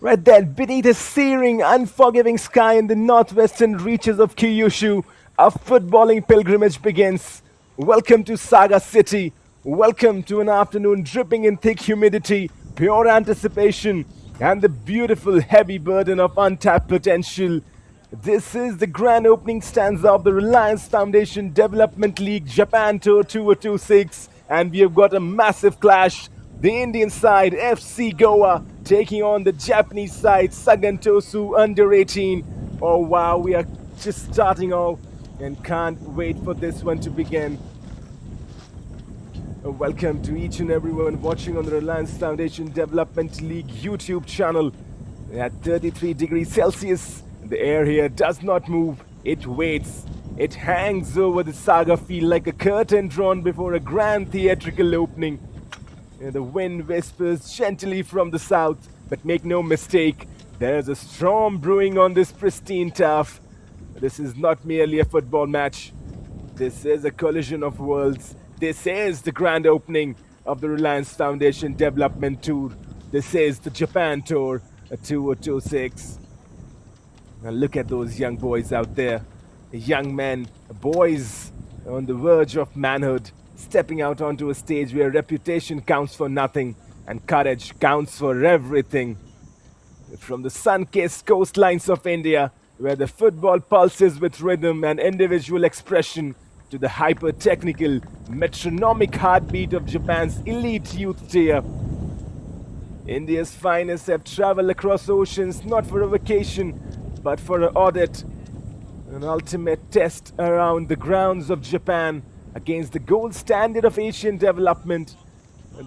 Right there, beneath a searing, unforgiving sky in the northwestern reaches of Kyushu, a footballing pilgrimage begins. Welcome to Saga City. Welcome to an afternoon dripping in thick humidity, pure anticipation, and the beautiful heavy burden of untapped potential. This is the grand opening stanza of the Reliance Foundation Development League Japan Tour 2026, and we have got a massive clash. The Indian side, FC Goa, taking on the Japanese side, Sagan Tosu, under 18. Oh wow, we are just starting off and can't wait for this one to begin. Welcome to each and everyone watching on the Reliance Foundation Development League YouTube channel. At 33 degrees Celsius, the air here does not move, it waits. It hangs over the Saga Field like a curtain drawn before a grand theatrical opening. The wind whispers gently from the south, but make no mistake, there's a storm brewing on this pristine turf. This is not merely a football match. This is a collision of worlds. This is the grand opening of the Reliance Foundation Development Tour. This is the Japan Tour 2026. Now look at those young boys out there. Young men, boys on the verge of manhood, stepping out onto a stage where reputation counts for nothing and courage counts for everything. From the sun-kissed coastlines of India, where the football pulses with rhythm and individual expression, to the hyper-technical, metronomic heartbeat of Japan's elite youth tier. India's finest have traveled across oceans not for a vacation, but for an audit, an ultimate test around the grounds of Japan against the gold standard of Asian development.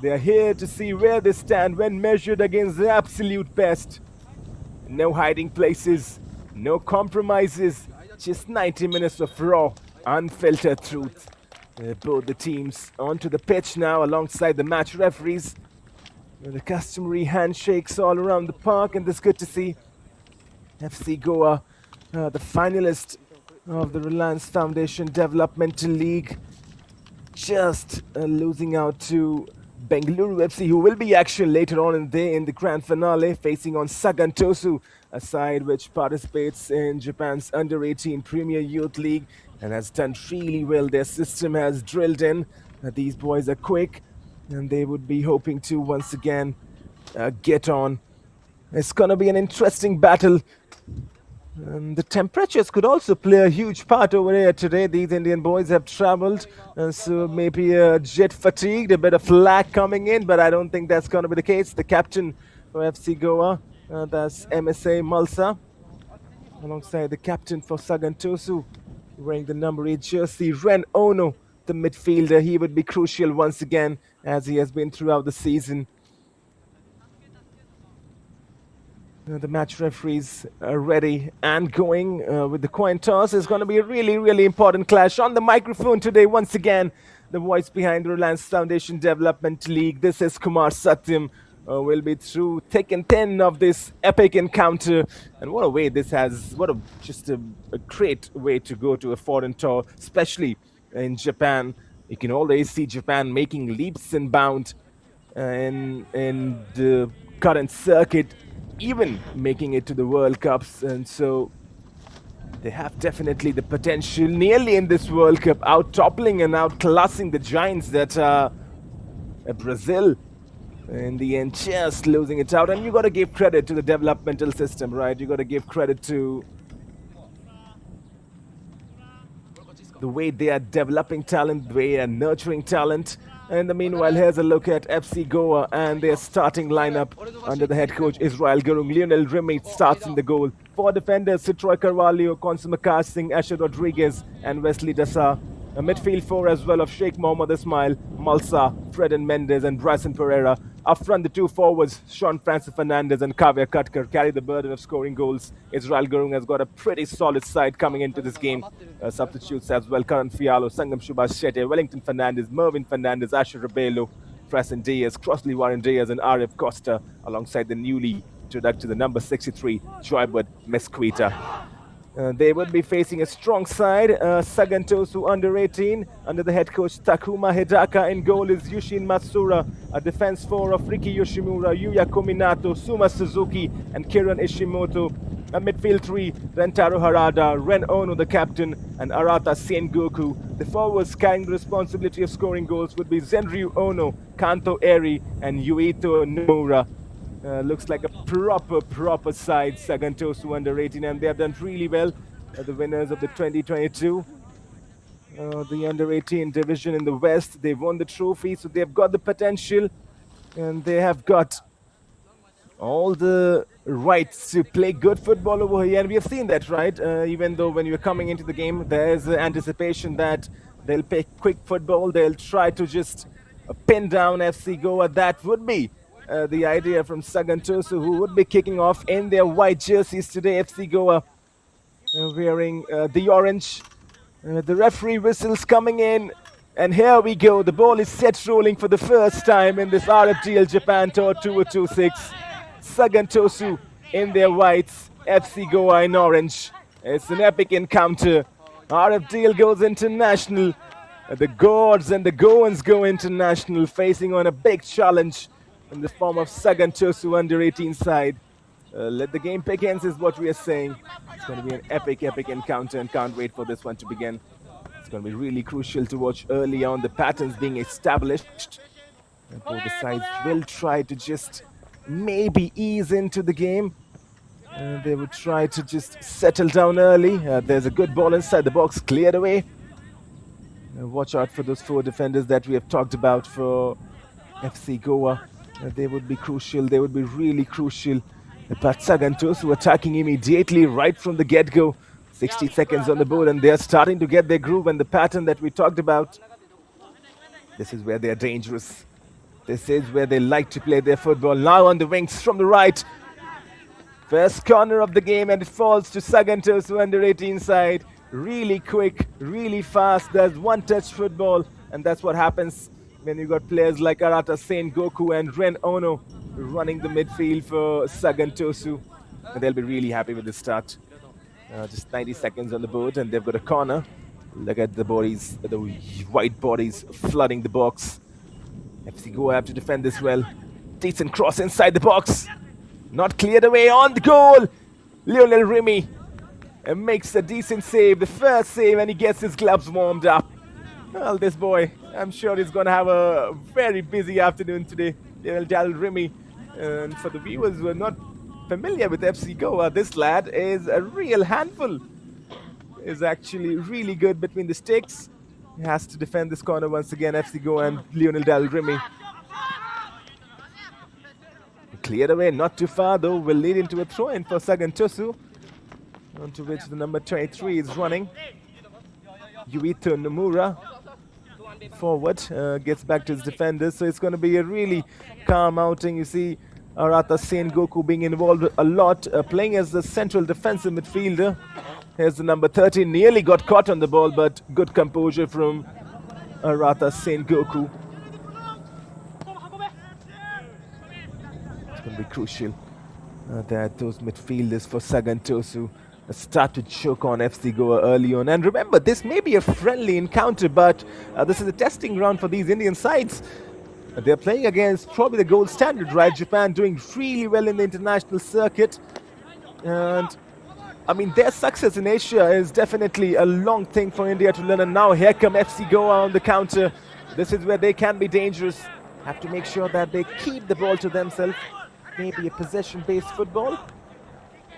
They are here to see where they stand when measured against the absolute best. No hiding places, no compromises, just 90 minutes of raw, unfiltered truth. Both the teams onto the pitch now alongside the match referees. The customary handshakes all around the park, and it's good to see FC Goa, the finalist of the Reliance Foundation Developmental League, just losing out to Bengaluru FC, who will be actually later on in the day in the grand finale, facing on Sagan Tosu, a side which participates in Japan's under-18 Premier Youth League and has done really well. Their system has drilled in. These boys are quick, and they would be hoping to once again get on. It's going to be an interesting battle. And the temperatures could also play a huge part over here today. These Indian boys have traveled, so maybe jet fatigued, a bit of lag coming in, but I don't think that's going to be the case. The captain for FC Goa, that's MSA Malsa, alongside the captain for Sagan Tosu, wearing the number 8 jersey, Ren Ono, the midfielder. He would be crucial once again, as he has been throughout the season. The match referees are ready and going with the coin toss. It's going to be a really, really important clash. On the microphone today, once again, the voice behind the Reliance Foundation Development League. This is Kumar Satyam. We'll be through thick and thin of this epic encounter. And what a way this has, just a great way to go to a foreign tour, especially in Japan. You can always see Japan making leaps and bounds in the current circuit, even making it to the World Cups, and so they have definitely the potential nearly in this World Cup, out-toppling and outclassing the giants that are Brazil. In the end, just losing it out. And you got to give credit to the developmental system, right? You got to give credit to the way they are developing talent, the way they are nurturing talent. In the meanwhile, here's a look at FC Goa and their starting lineup under the head coach Israel Gurung. Lionel Remy starts in the goal. 4 defenders, Citroy Carvalho, Consumakar Singh, Asher Rodriguez, and Wesley Dasa. A midfield 4 as well of Sheikh Mohammad Ismail, Malsa, Fred and Mendes, and Bryson Pereira. Up front, the 2 forwards, Sean Francis Fernandez and Kavya Katkar, carry the burden of scoring goals. Israel Gurung has got a pretty solid side coming into this game. Substitutes as well, Karan Fialo, Sangam Subhash Shetty, Wellington Fernandez, Mervin Fernandez, Asher Rebelo, Preston Diaz, Crossley Warren Diaz, and RF Costa, alongside the newly introduced to the number 63, Joybud Mesquita. They would be facing a strong side. Sagan Tosu under 18 under the head coach Takuma Hidaka. In goal is Yushin Matsura. A defense four of Riki Yoshimura, Yuya Kominato, Suma Suzuki, and Kiran Ishimoto. A midfield three, Rentaro Harada, Ren Ono the captain, and Arata Sengoku. The forwards carrying the responsibility of scoring goals would be Zenryu Ono, Kanto Eri, and Yuito Nomura. Looks like a proper side, Sagan Tosu under 18, and they have done really well. The winners of the 2022, the under 18 division in the West. They've won the trophy, so they've got the potential, and they have got all the rights to play good football over here, and we have seen that, right? Even though when you're coming into the game, there's anticipation that they'll play quick football, they'll try to just pin down FC Goa. That would be the idea from Sagan Tosu, who would be kicking off in their white jerseys today. FC Goa wearing the orange. The referee whistles coming in, and here we go. The ball is set rolling for the first time in this RFDL Japan Tour 2026. Sagan Tosu in their whites, FC Goa in orange. It's an epic encounter. RFDL goes international. The Gods and the Goans go international, facing on a big challenge in the form of Sagan Tosu under 18 side. Let the game begin is what we are saying. It's going to be an epic encounter, and can't wait for this one to begin. It's going to be really crucial to watch early on the patterns being established. And both the sides will try to just maybe ease into the game. They will try to just settle down early. There's a good ball inside the box, cleared away. Watch out for those four defenders that we have talked about for FC Goa. They would be crucial. They would be really crucial. But Sagan Tosu attacking immediately right from the get-go. 60 seconds on the board, and they're starting to get their groove and the pattern that we talked about. This is where they're dangerous. This is where they like to play their football. Now on the wings from the right. First corner of the game, and it falls to Sagan Tosu under 18 side. Really quick, really fast. There's one-touch football, and that's what happens when you got players like Arata Sengoku and Ren Ono running the midfield for Sagan Tosu. And they'll be really happy with the start. Just 90 seconds on the board, and they've got a corner. Look at the bodies, the white bodies flooding the box. FC Goa have to defend this well. Decent cross inside the box. Not cleared away on the goal. Lionel Remy makes a decent save, the first save, and he gets his gloves warmed up. Well, this boy, I'm sure he's going to have a very busy afternoon today. Lionel Remy. And for the viewers who are not familiar with FC Goa, this lad is a real handful. Is actually really good between the sticks. He has to defend this corner once again, FC Goa and Lionel Del Remy. Cleared away, not too far though, will lead into a throw-in for Sagan Tosu, onto which the number 23 is running. Yuito Nomura, forward, gets back to his defenders, so it's going to be a really calm outing. You see Arata Sengoku being involved a lot, playing as the central defensive midfielder. Here's the number 13, nearly got caught on the ball, but good composure from Arata Sengoku. It's going to be crucial that those midfielders for Sagan Tosu start to choke on FC Goa early on. And remember, this may be a friendly encounter, but this is a testing ground for these Indian sides. They're playing against probably the gold standard, right? Japan doing really well in the international circuit. And I mean, their success in Asia is definitely a long thing for India to learn. And now here come FC Goa on the counter. This is where they can be dangerous. Have to make sure that they keep the ball to themselves. Maybe a possession-based football.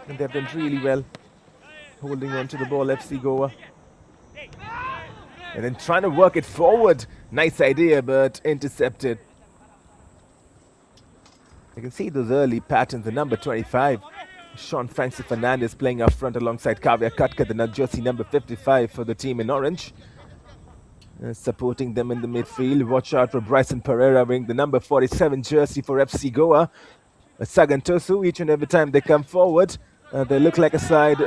And they've done really well holding on to the ball, FC Goa. And then trying to work it forward. Nice idea, but intercepted. You can see those early patterns. The number 25, Sean Francis Fernandez, playing up front alongside Kavya Katka, the jersey number 55 for the team in orange. Supporting them in the midfield. Watch out for Bryson Pereira wearing the number 47 jersey for FC Goa. Sagan Tosu, each and every time they come forward, they look like a side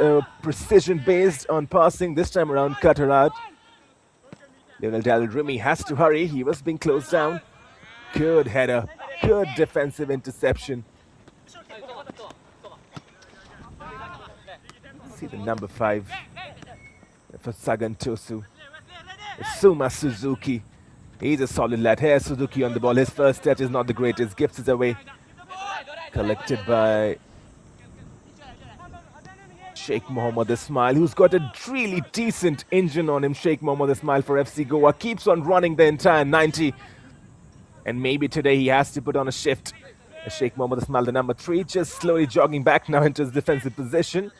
precision based on passing. This time around, cut her out. Lionel Del Remy has to hurry. He was being closed down. Good header. Good defensive interception. See the number 5 for Sagan Tosu. Suma Suzuki. He's a solid lad. Here's Suzuki on the ball. His first touch is not the greatest. Gifts it away. Collected by Sheikh Mohammed Ismail, who's got a really decent engine on him. Sheikh Mohammed Ismail for FC Goa keeps on running the entire 90. And maybe today he has to put on a shift. Sheikh Mohammed Ismail, the number 3, just slowly jogging back now into his defensive position.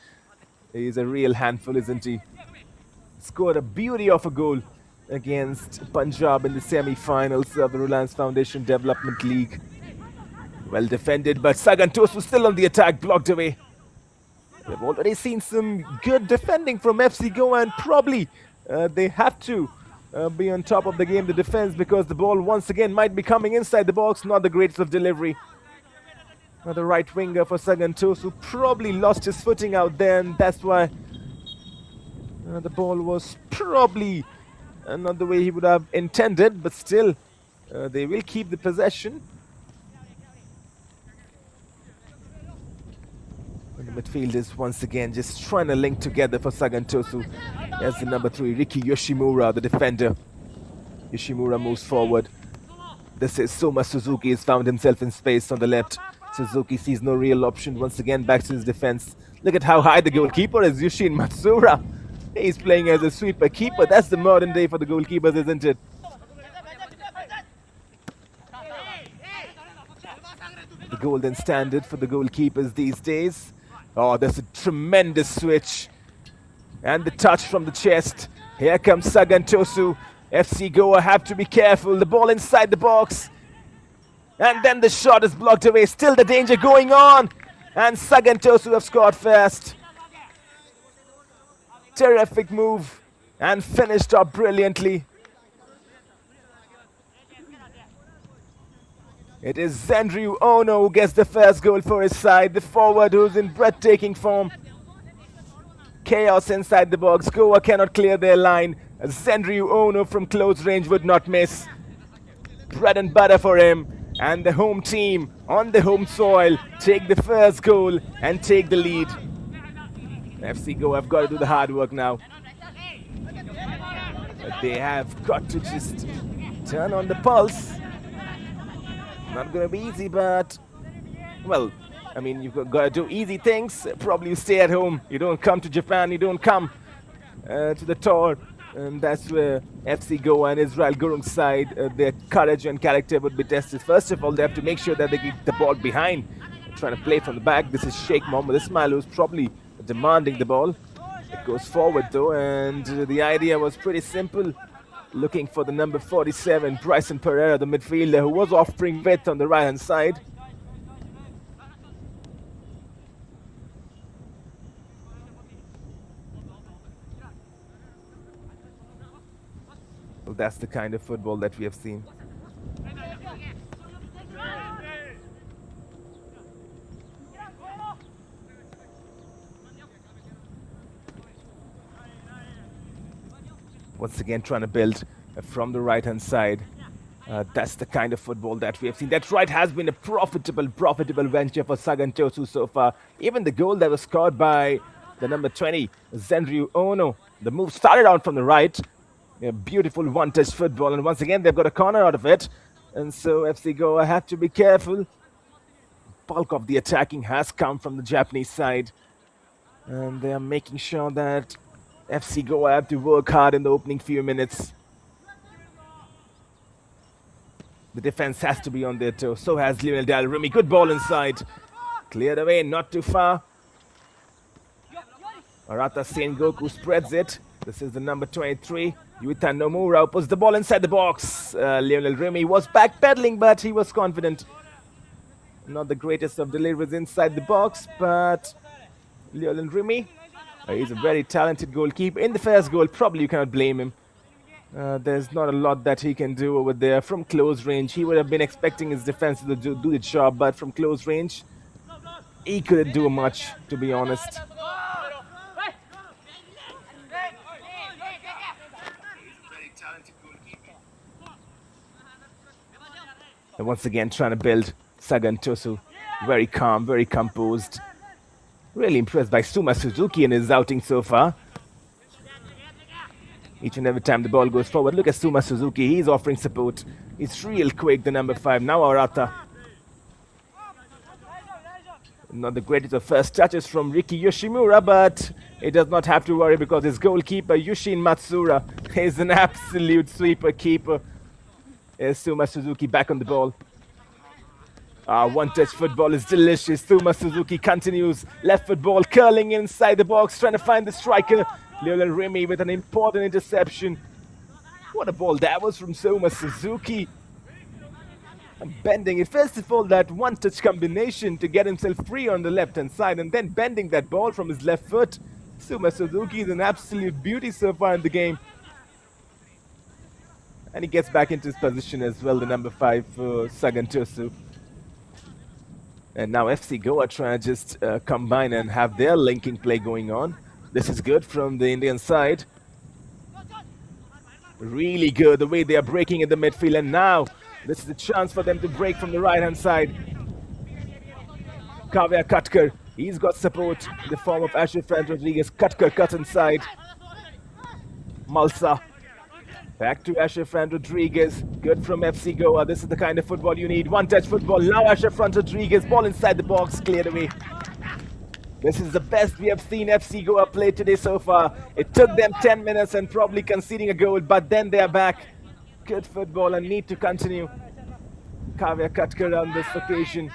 He's a real handful, isn't he? Scored a beauty of a goal against Punjab in the semi-finals of the Reliance Foundation Development League. Well defended, but Sagan Tosu still on the attack, blocked away. We've already seen some good defending from FC Goa, and probably they have to be on top of the game, the defense, because the ball once again might be coming inside the box. Not the greatest of delivery. The right winger for Sagan Tosu probably lost his footing out there, and that's why the ball was probably not the way he would have intended, but still they will keep the possession. And the midfielders once again just trying to link together for Sagan Tosu. As the number 3, Riki Yoshimura, the defender. Yoshimura moves forward. This is Soma Suzuki has found himself in space on the left. Suzuki sees no real option. Once again back to his defense. Look at how high the goalkeeper is, Yushin Matsura. He's playing as a sweeper keeper. That's the modern day for the goalkeepers, isn't it? The golden standard for the goalkeepers these days. Oh, there's a tremendous switch. And the touch from the chest. Here comes Sagan Tosu. FC Goa have to be careful. The ball inside the box. And then the shot is blocked away. Still the danger going on. And Sagan Tosu have scored fast. Terrific move. And finished up brilliantly. It is Zendriu Ono who gets the first goal for his side. The forward who's in breathtaking form. Chaos inside the box. Goa cannot clear their line. Zendriu Ono from close range would not miss. Bread and butter for him. And the home team on the home soil take the first goal and take the lead. FC Goa have got to do the hard work now. But they have got to just turn on the pulse. Not going to be easy, but, well, I mean, you've got to do easy things. Probably you stay at home. You don't come to Japan. You don't come to the tour. And that's where FC Goa and Israel Gurung's side, their courage and character would be tested. First of all, they have to make sure that they get the ball behind. They're trying to play from the back. This is Sheikh Mohammed Ismail, who's probably demanding the ball. It goes forward, though, and the idea was pretty simple. Looking for the number 47, Bryson Pereira, the midfielder, who was offering width on the right-hand side. Well, that's the kind of football that we have seen. Once again trying to build from the right-hand side. That's the kind of football that we have seen. That right has been a profitable venture for Sagan Tosu so far. Even the goal that was scored by the number 20, Zendriu Ono. The move started out from the right. A beautiful one-touch football, and once again they've got a corner out of it. And so FC Goa have to be careful. Bulk of the attacking has come from the Japanese side. And they are making sure that FC Goa have to work hard in the opening few minutes. The defense has to be on their toes. So has Lionel Dalrumi. Good ball inside. Cleared away, not too far. Arata Sengoku spreads it. This is the number 23. Yuta Nomura puts the ball inside the box. Lionel Remy was backpedaling, but he was confident. Not the greatest of deliveries inside the box, but Lionel Remy, he's a very talented goalkeeper. In the first goal, probably you cannot blame him. There's not a lot that he can do over there from close range. He would have been expecting his defense to do the job, but from close range, he couldn't do much, to be honest. And once again, trying to build Sagan Tosu. Very calm, very composed. Really impressed by Suma Suzuki in his outing so far. Each and every time the ball goes forward, look at Suma Suzuki. He's offering support. He's real quick, the number 5. Now Arata. Not the greatest of first touches from Riki Yoshimura, but he does not have to worry because his goalkeeper, Yushin Matsura, is an absolute sweeper keeper. Here's Suma Suzuki back on the ball. One-touch football is delicious. Suma Suzuki continues. Left foot ball curling inside the box, trying to find the striker. Lionel Remy with an important interception. What a ball that was from Suma Suzuki. And bending it. First of all, that one-touch combination to get himself free on the left-hand side, and then bending that ball from his left foot. Suma Suzuki is an absolute beauty so far in the game. And he gets back into his position as well, the number 5 for Sagan Tosu. And now FC Goa trying to just combine and have their linking play going on. This is good from the Indian side. Really good the way they are breaking in the midfield, and now this is a chance for them to break from the right-hand side. Kavya Katkar, he's got support in the form of Ashraf Rodriguez. Katkar cut inside. Malsa. Back to Ashraf Rodriguez. Good from FC Goa. This is the kind of football you need. One-touch football. Now Ashraf Rodriguez. Ball inside the box. Cleared away. This is the best we have seen FC Goa play today so far. It took them 10 minutes and probably conceding a goal, but then they are back. Good football and need to continue. Kavya Katkar on this occasion.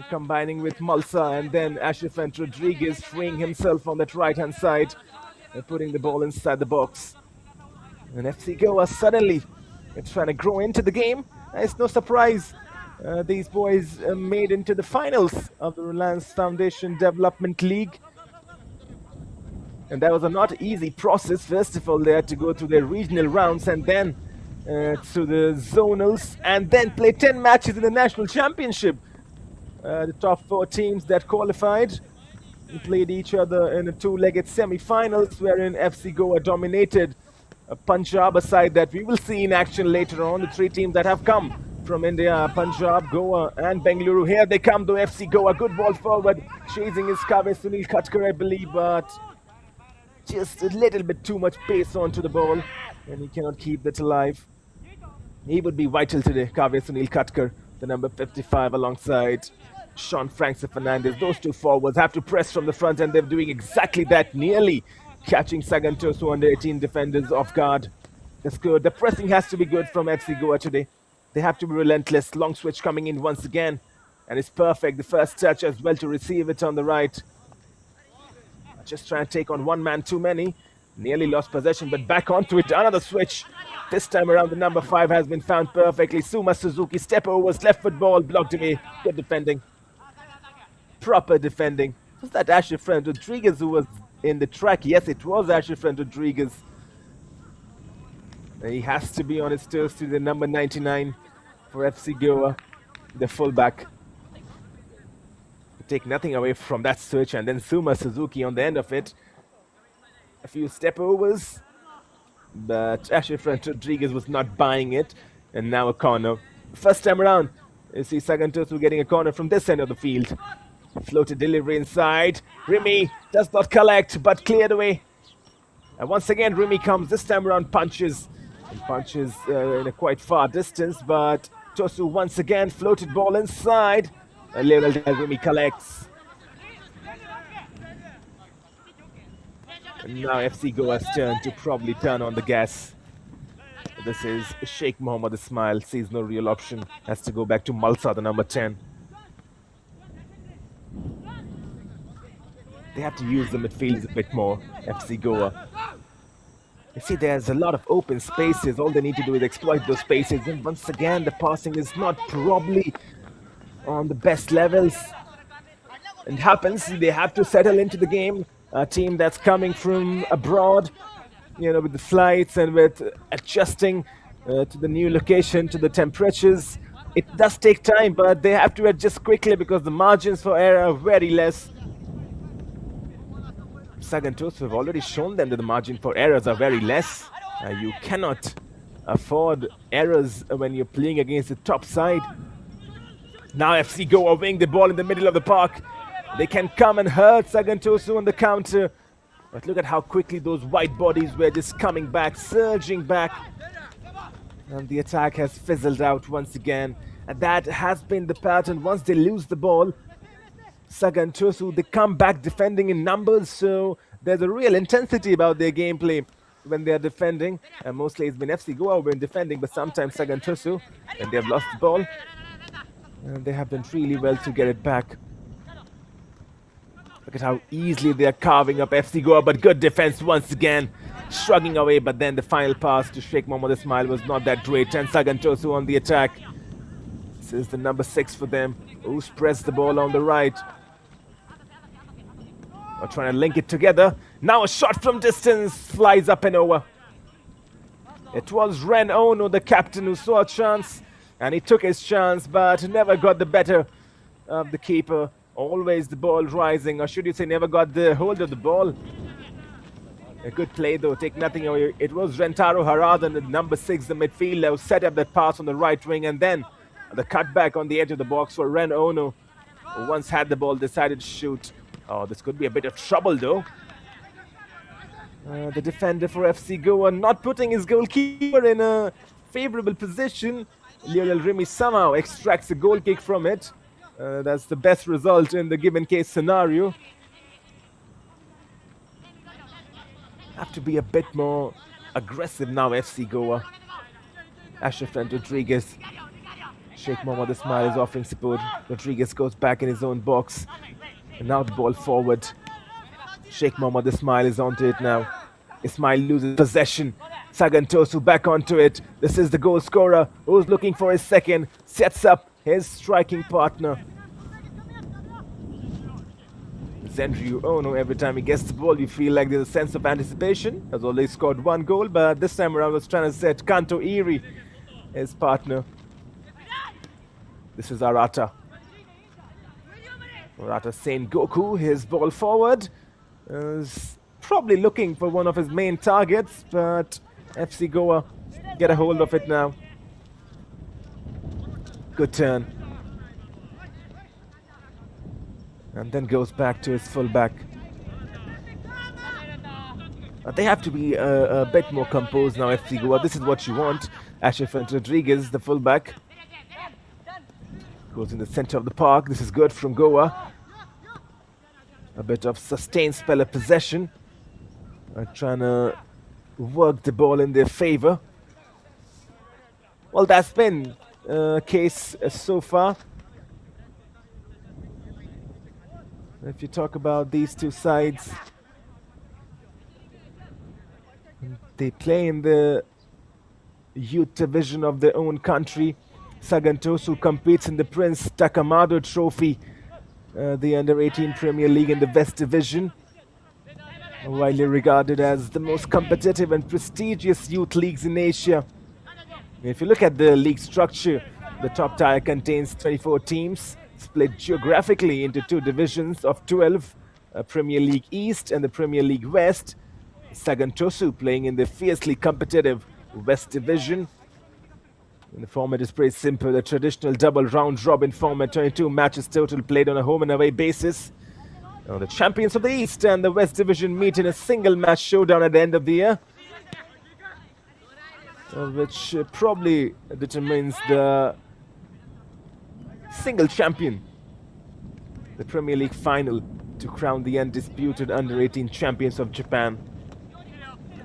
Combining with Malsa, and then Ashraf Rodriguez freeing himself on that right-hand side and putting the ball inside the box. And FC Goa suddenly trying to grow into the game. It's no surprise. These boys made into the finals of the Reliance Foundation Development League. And that was a not easy process. First of all, they had to go through their regional rounds and then to the zonals, and then play 10 matches in the national championship. The top 4 teams that qualified played each other in a 2-legged semi-finals, wherein FC Goa dominated Punjab, a side that we will see in action later on. The 3 teams that have come from India, Punjab, Goa and Bengaluru. Here they come to FC Goa. Good ball forward. Chasing is Kaveh Sunil Katkar, I believe, but just a little bit too much pace onto the ball, and he cannot keep that alive. He would be vital today, Kaveh Sunil Katkar, the number 55, alongside Sean Franks Fernandez. Those 2 forwards have to press from the front, and they're doing exactly that, nearly catching Sagan Tosu under 18 defenders off guard. That's good. The pressing has to be good from FC Goa today. They have to be relentless. Long switch coming in once again, and it's perfect. The first touch as well to receive it on the right. Just trying to take on one man too many. Nearly lost possession, but back onto it. Another switch. This time around, the number 5 has been found perfectly. Suma Suzuki, step overs, left foot ball, blocked away. Good defending. Proper defending. Was that Ashraf Rodriguez who was in the track? Yes, it was Ashraf Rodriguez. He has to be on his toes to the number 99 for FC Goa, the fullback. Take nothing away from that switch, and then Suma Suzuki on the end of it. A few step overs, but Ashraf Rodriguez was not buying it, and now a corner. First time around, you see Sagan Tosu getting a corner from this end of the field. Floated delivery inside. Remy does not collect, but cleared away. And once again, Remy comes. This time around, punches. And punches in a quite far distance, but Tosu once again floated ball inside. Lionel Remy collects. And now FC Goa's turn to probably turn on the gas. This is Sheikh Mohammed. A smile, sees no real option. Has to go back to Malsa, the number 10. They have to use the midfields a bit more, FC Goa. You see, there's a lot of open spaces. All they need to do is exploit those spaces. And once again, the passing is not probably on the best levels. It happens, they have to settle into the game. A team that's coming from abroad, you know, with the flights and with adjusting to the new location, to the temperatures. It does take time, but they have to adjust quickly because the margins for error are very less. Sagan Tosu have already shown them that the margin for errors are very less. You cannot afford errors when you're playing against the top side. Now FC Goa winning the ball in the middle of the park. They can come and hurt Sagan Tosu on the counter. But look at how quickly those white bodies were just coming back, surging back. And the attack has fizzled out once again. And that has been the pattern. Once they lose the ball, Sagan Tosu, they come back defending in numbers. So there's a real intensity about their gameplay when they are defending. And mostly it's been FC Goa who have been defending, but sometimes Sagan Tosu, when they have lost the ball, and they have done really well to get it back. Look at how easily they are carving up FC Goa, but good defense once again. Shrugging away, but then the final pass to Sheikh Mohammad Ismail was not that great. And Sagan Tosu on the attack. This is the number 6 for them, who's pressed the ball on the right. Are trying to link it together. Now a shot from distance flies up and over. It was Ren Ono, the captain, who saw a chance, and he took his chance, but never got the better of the keeper. Always the ball rising, or should you say never got the hold of the ball. A good play though, take nothing away. It was Rentaro Haradan, the number 6, the midfielder, who set up that pass on the right wing, and then the cutback on the edge of the box for Ren Ono, who once had the ball, decided to shoot. Oh, this could be a bit of trouble though. The defender for FC Goa not putting his goalkeeper in a favorable position. Lionel Remy somehow extracts a goal kick from it. That's the best result in the given case scenario. Have to be a bit more aggressive now, FC Goa. Ashraf and Rodriguez. Sheikh Mohammad Ismail is offering support. Rodriguez goes back in his own box. And now the ball forward. Sheikh Mohammad Ismail is onto it now. Ismail loses possession. Sagan Tosu back onto it. This is the goal scorer who's looking for his second. Sets up his striking partner. Zendriu Ono, every time he gets the ball, you feel like there's a sense of anticipation. Has already scored 1 goal, but this time around was trying to set Kanto Iri, his partner. This is Arata. Arata Saint Goku, his ball forward. Is probably looking for one of his main targets, but FC Goa get a hold of it now. Good turn. And then goes back to his fullback. They have to be a bit more composed now, FC Goa. This is what you want. Ashraf Rodriguez, the fullback, goes in the center of the park. This is good from Goa. A bit of sustained spell of possession. Trying to work the ball in their favor. Well, that's been the case so far. If you talk about these two sides, they play in the youth division of their own country. Sagan Tosu competes in the Prince Takamado Trophy, the Under-18 Premier League in the West Division, widely regarded as the most competitive and prestigious youth leagues in Asia. If you look at the league structure, the top tier contains 24 teams, split geographically into 2 divisions of 12, Premier League East and the Premier League West. Sagan Tosu playing in the fiercely competitive West Division. And the format is pretty simple, a traditional double round-robin format, 22 matches total played on a home and away basis. Now the champions of the East and the West Division meet in a single match showdown at the end of the year, which probably determines the single champion, the Premier League final, to crown the undisputed Under-18 champions of Japan.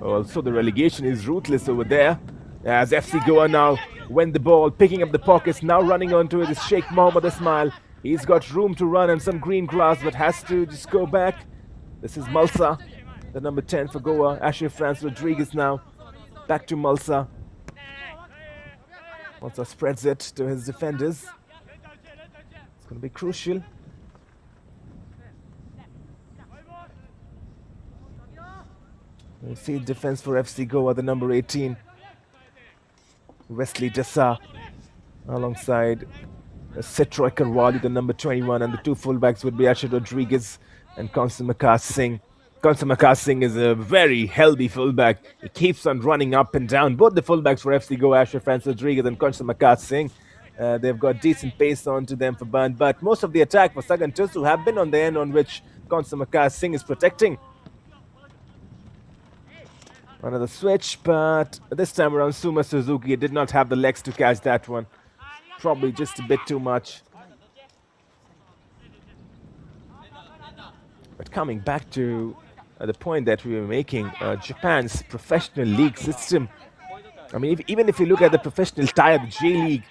Also, the relegation is ruthless over there, as FC Goa now win the ball, picking up the pockets, now running onto it is Sheikh Mohammad Ismail. He's got room to run and some green grass, but has to just go back. This is Mulsa, the number 10 for Goa. Ashraf Rodriguez now, back to Mulsa. Mulsa spreads it to his defenders. It's going to be crucial. We see defense for FC Goa, the number 18. Wesley Dessa alongside Setroy Karwali, the number 21, and the 2 fullbacks would be Ashraf Rodriguez and Constant Makar Singh. Constant Makar Singh is a very healthy fullback. He keeps on running up and down. Both the fullbacks for FC Goa, Ashraf Rodriguez and Constant Makar Singh. They've got decent pace onto them for Band, but most of the attack for Sagan Tosu have been on the end on which Konsamaka Singh is protecting. Another switch, but this time around Suma Suzuki did not have the legs to catch that one. Probably just a bit too much. But coming back to the point that we were making, Japan's professional league system. I mean, even if you look at the professional tier, the J League,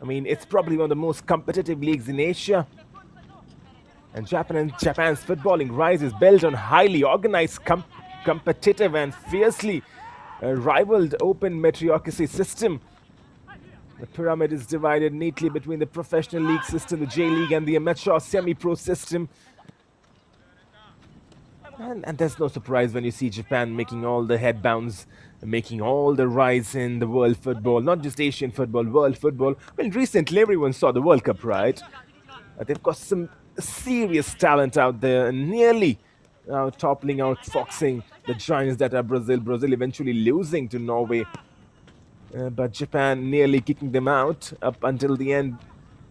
I mean, it's probably one of the most competitive leagues in Asia. And Japan's footballing rise is built on highly organized, competitive and fiercely rivaled open meritocracy system. The pyramid is divided neatly between the professional league system, the J League, and the amateur semi-pro system. And there's no surprise when you see Japan making all the head bounds, making all the rise in the world football, not just Asian football, world football. Well, recently everyone saw the World Cup, right? They've got some serious talent out there, nearly toppling out, foxing the giants that are Brazil. Brazil eventually losing to Norway. But Japan nearly kicking them out up until the end.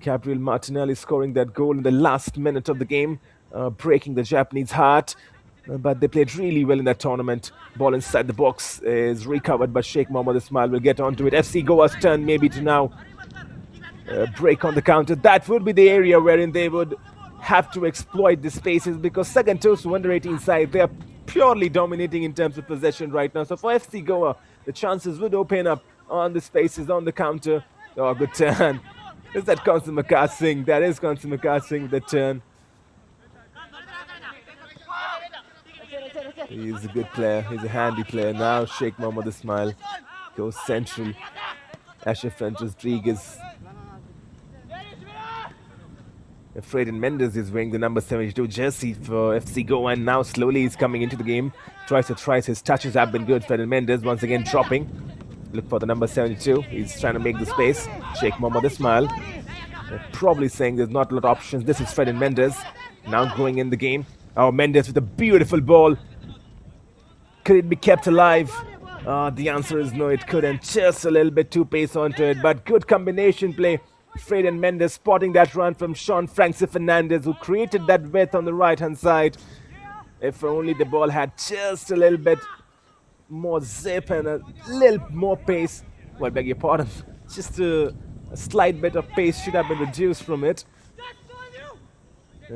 Gabriel Martinelli scoring that goal in the last minute of the game, breaking the Japanese heart. But they played really well in that tournament. Ball inside the box is recovered, but Sheikh Mohammed Ismail will get onto it. FC Goa's turn maybe to now break on the counter. That would be the area wherein they would have to exploit the spaces, because Sagan Tosu under 18 side, they are purely dominating in terms of possession right now. So for FC Goa, the chances would open up on the spaces, on the counter. Oh, good turn. Is that Konsamaka Singh? That is Konsamaka Singh with the turn. He's a good player. He's a handy player. Now Sheikh Mohammed Ismail goes central. Ashraf Rodriguez. Freden Mendes is wearing the number 72 jersey for FC Goa, and now slowly he's coming into the game. Twice or thrice his touches have been good. Freden Mendes once again dropping. Look for the number 72. He's trying to make the space. Sheikh Mohammed Ismail. They're probably saying there's not a lot of options. This is Freden Mendes now going in the game. Oh, Mendes with a beautiful ball. Could it be kept alive? The answer is no, it couldn't. Just a little bit too pace onto it, but good combination play. Freden Mendes spotting that run from Sean Francis Fernandez, who created that width on the right-hand side. If only the ball had just a little bit more zip and a little more pace. Well, beg your pardon. Just a slight bit of pace should have been reduced from it.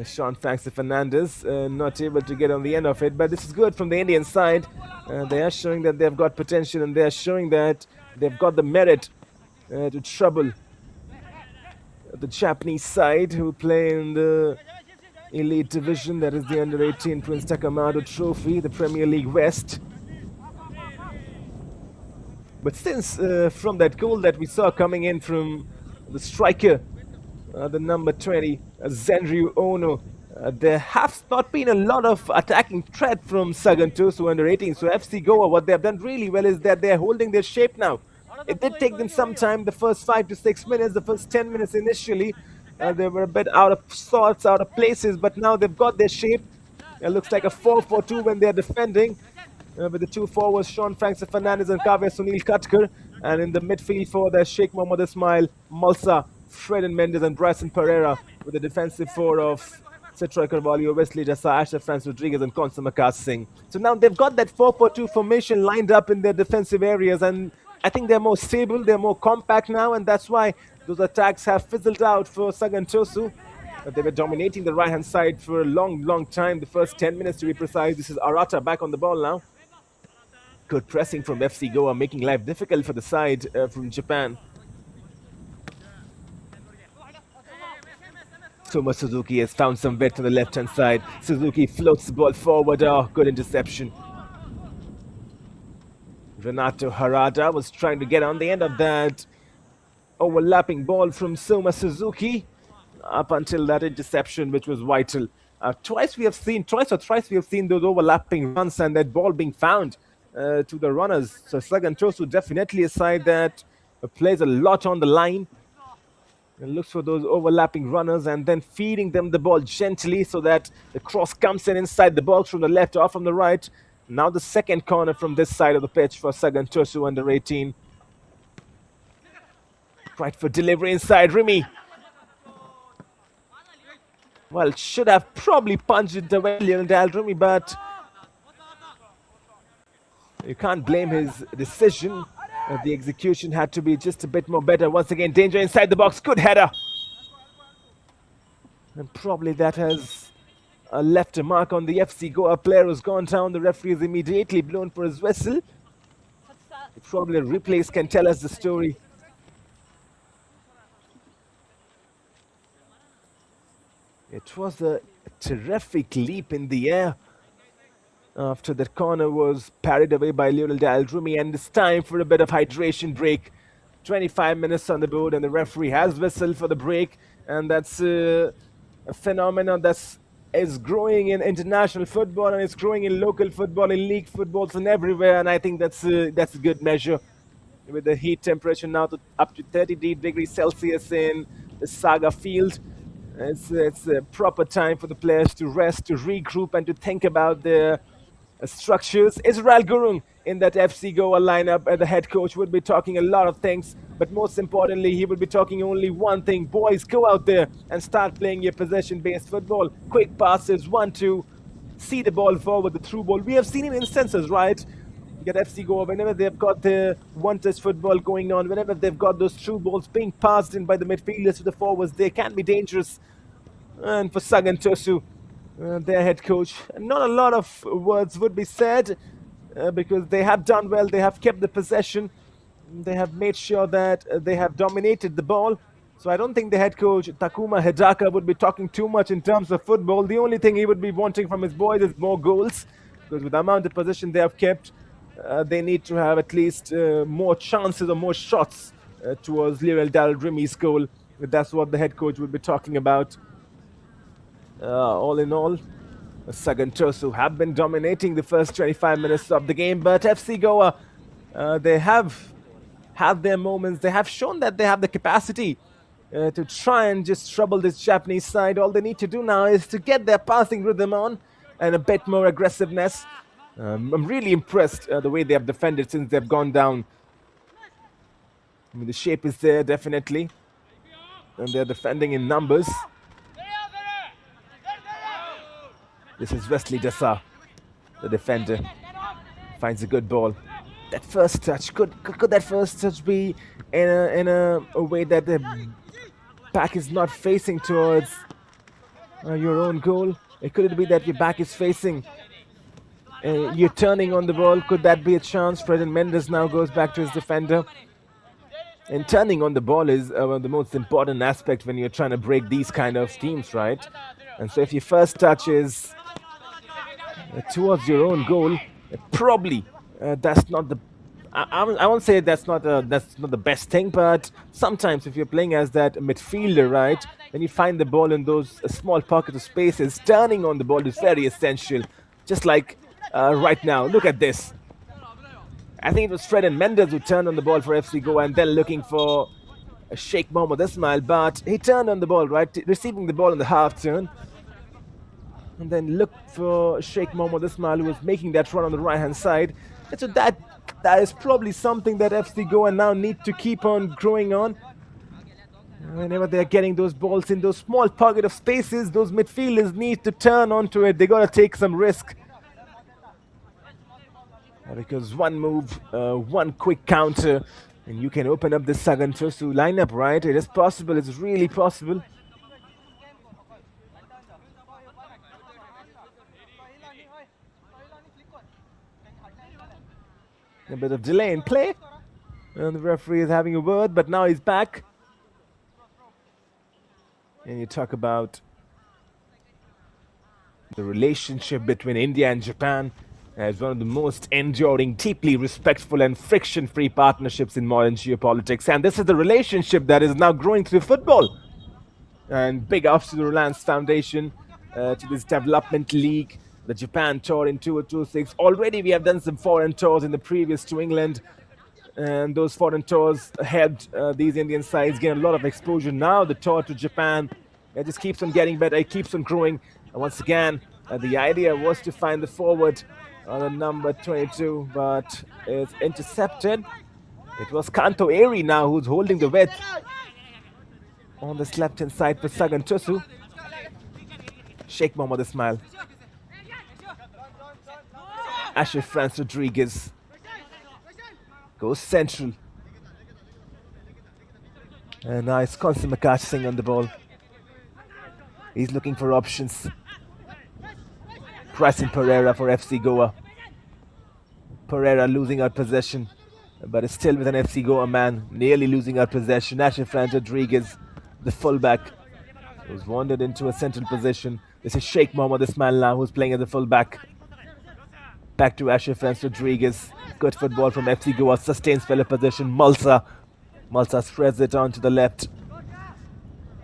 Sean Francis Fernandez not able to get on the end of it, but this is good from the Indian side. They are showing that they've got potential, and they are showing that they've got the merit to trouble the Japanese side, who play in the elite division, that is the under-18 Prince Takamado Trophy, the Premier League West. But since from that goal that we saw coming in from the striker, the number 20, Zenryu Ono, there has not been a lot of attacking threat from Sagan Tosu under 18. So FC Goa, what they have done really well is that they're holding their shape now. It did take them some time, the first 5 to 6 minutes, the first 10 minutes initially. They were a bit out of sorts, out of places, but now they've got their shape. It looks like a 4-4-2 when they're defending. With the two forwards, Sean Francis Fernandez and Kaveh Sunil Katkar. And in the midfield for there's Sheikh Mohammed Ismail, Malsa, Freden Mendes and Bryson Pereira, with the defensive four of Citra Carvalho, Wesley Dasa, Ashraf Francis Rodriguez and Konsamaka Singh. So now they've got that 4-4-2 formation lined up in their defensive areas, and I think they're more stable, they're more compact now, and that's why those attacks have fizzled out for Sagan Tosu. They were dominating the right-hand side for a long time, the first 10 minutes to be precise. This is Arata back on the ball now. Good pressing from FC Goa, making life difficult for the side from Japan. Suma Suzuki has found some width on the left-hand side. Suzuki floats the ball forward. Oh, good interception. Renato Harada was trying to get on the end of that overlapping ball from Suma Suzuki up until that interception, which was vital. Twice or thrice we have seen those overlapping runs and that ball being found to the runners. So Sagan Tosu definitely a side that plays a lot on the line and looks for those overlapping runners and then feeding them the ball gently so that the cross comes in inside the box from the left or from the right. Now the second corner from this side of the pitch for Sagan Tosu under 18. Right for delivery inside, Remy. Well, should have probably punched it away, Lionel Remy, but you can't blame his decision. The execution had to be just a bit more better. Once again, danger inside the box. Good header. And probably that has left a mark on the FC Goa player who's gone down. The referee is immediately blown for his whistle. Probably the replays can tell us the story. It was a terrific leap in the air after that corner was parried away by Lionel Remy, and it's time for a bit of hydration break. 25 minutes on the board, and the referee has whistled for the break, and that's a phenomenon that is growing in international football, and it's growing in local football, in league footballs, and everywhere. And I think that's a good measure. With the heat temperature now up to 30 degrees Celsius in the Saga Field, it's a proper time for the players to rest, to regroup, and to think about their structures. Israel Gurung in that FC Goa lineup, the head coach would be talking a lot of things, but most importantly, he would be talking only one thing: boys, go out there and start playing your possession-based football. Quick passes, 1-2, see the ball forward, the through ball. We have seen in instances, right? At FC Goa, whenever they've got their one-touch football going on, whenever they've got those through balls being passed in by the midfielders to the forwards, they can be dangerous. And for Sagan Tosu, their head coach, not a lot of words would be said because they have done well. They have kept the possession. They have made sure that they have dominated the ball. So I don't think the head coach, Takuma Hidaka, would be talking too much in terms of football. The only thing he would be wanting from his boys is more goals, because with the amount of possession they have kept, they need to have at least more chances or more shots towards Lionel Remy's goal. That's what the head coach would be talking about. All in all, Sagan Tosu have been dominating the first 25 minutes of the game, but FC Goa, they have had their moments. They have shown that they have the capacity to try and just trouble this Japanese side. All they need to do now is to get their passing rhythm on and a bit more aggressiveness. I'm really impressed the way they have defended since they've gone down. I mean, the shape is there, definitely. And they're defending in numbers. This is Wesley Dasa, the defender. Finds a good ball. That first touch, could that first touch be in a way that the back is not facing towards your own goal? Could it be that your back is facing, you're turning on the ball? Could that be a chance? Ferdinand Mendes now goes back to his defender. And turning on the ball is one of the most important aspects when you're trying to break these kind of teams, right? And so if your first touch is towards your own goal, probably that's not the... I won't say that's not the best thing, but sometimes if you're playing as that midfielder, right, when you find the ball in those small pockets of spaces, turning on the ball is very essential. Just like right now, look at this. I think it was Fred and Mendes who turned on the ball for FC Goa and then looking for Sheikh Mohammed Ismail, but he turned on the ball, right, receiving the ball in the half turn, and then looked for Sheikh Mohammed Ismail, who was making that run on the right-hand side. And so that is probably something that FC Goa now need to keep on growing on. Whenever they're getting those balls in those small pocket of spaces, those midfielders need to turn onto it. They got to take some risk. Because one move, one quick counter, and you can open up the Sagan Tosu lineup, right? It is possible. It's really possible. A bit of delay in play, and the referee is having a word, but now he's back. And you talk about the relationship between India and Japan as one of the most enduring, deeply respectful and friction-free partnerships in modern geopolitics. And this is the relationship that is now growing through football. And big ups to the Reliance Foundation, to this development league, the Japan Tour in 2026. Already we have done some foreign tours in the previous to England, and those foreign tours helped these Indian sides gain a lot of exposure. Now the tour to Japan, it just keeps on getting better, it keeps on growing. And once again, the idea was to find the forward on the number 22, but it's intercepted. It was Kanto Eri now who's holding the width. on this left-hand side for Sagan Tosu. Sheikh Mohammed Ismail. Ashraf France Rodriguez goes central. And now it's Konsi Makash Singh on the ball. He's looking for options. Bryson Pereira for FC Goa. Pereira losing out possession, but is still with an FC Goa man, nearly losing out possession. Ashraf France Rodriguez, the fullback, who's wandered into a central position. This is Sheikh Mohammed Ismail now, who's playing as the fullback. Back to Ashraf France Rodriguez. Good football from FC Goa, sustains fellow position. Mulsa spreads it on to the left.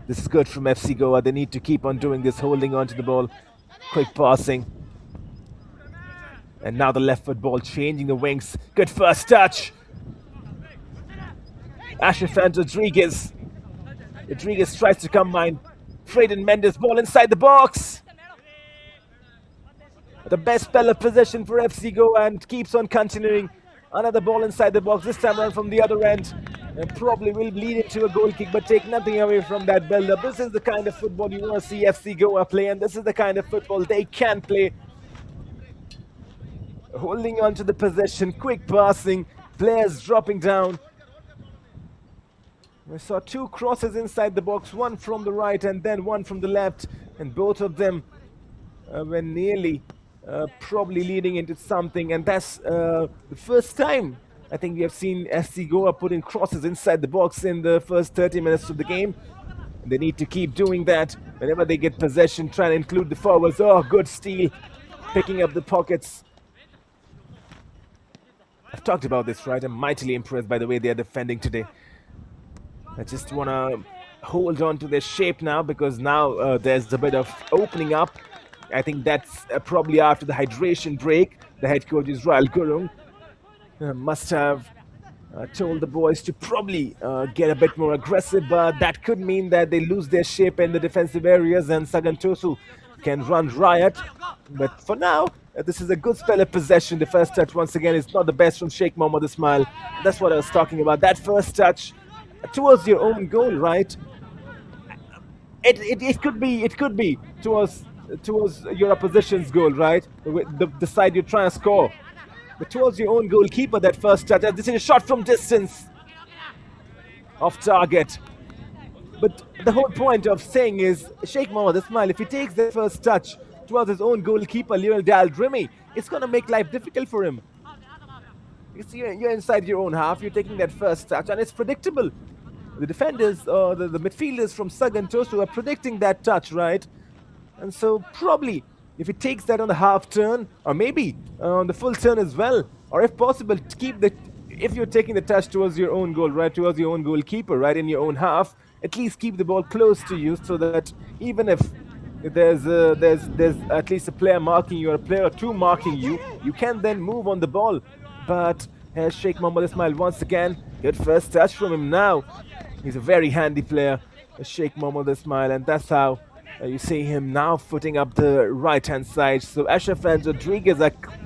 This is good from FC Goa. They need to keep on doing this, holding on to the ball. Quick passing. And now the left foot ball, changing the wings. Good first touch. Ashraf France Rodriguez. Rodriguez tries to combine. Freyden Mendes, ball inside the box. The best spell of possession for FC Goa and keeps on continuing. Another ball inside the box, this time around from the other end. And probably will lead into a goal kick, but take nothing away from that build-up. This is the kind of football you want to see FC Goa play, and this is the kind of football they can play. Holding on to the possession, quick passing, players dropping down. We saw two crosses inside the box, one from the right and then one from the left, and both of them were nearly probably leading into something, and that's the first time I think we have seen FC Goa putting crosses inside the box in the first 30 minutes of the game. They need to keep doing that whenever they get possession, try and include the forwards. Oh, good steal, picking up the pockets. I've talked about this, right? I'm mightily impressed by the way they are defending today. I just want to hold on to their shape now, because now there's a bit of opening up. I think that's probably after the hydration break. The head coach Israel Gurung must have told the boys to probably get a bit more aggressive, but that could mean that they lose their shape in the defensive areas and Sagan Tosu can run riot. But for now, this is a good spell of possession. The first touch, once again, is not the best from Sheikh Mohammed Ismail. That's what I was talking about. That first touch towards your own goal, right? It could be towards your opposition's goal, right? The side you're trying to score. But towards your own goalkeeper, that first touch. This is a shot from distance. Off target. But the whole point of saying is, Sheikh Mohammed Ismail, if he takes the first touch towards his own goalkeeper, Lionel Daldrimi, it's going to make life difficult for him. You see, you're inside your own half, you're taking that first touch, and it's predictable. The defenders, or the midfielders from Sagan Tosu are predicting that touch, right? And so probably, if he takes that on the half turn, or maybe on the full turn as well, or if possible, to keep if you're taking the touch towards your own goal, right, towards your own goalkeeper, right, in your own half, at least keep the ball close to you, so that even if there's at least a player marking you, or a player or two marking you, you can then move on the ball. But here's Sheikh Mohammed Ismail once again. Good first touch from him now. He's a very handy player, Sheikh Mohammed Ismail, and that's how you see him now footing up the right-hand side. So Ashraf France Rodriguez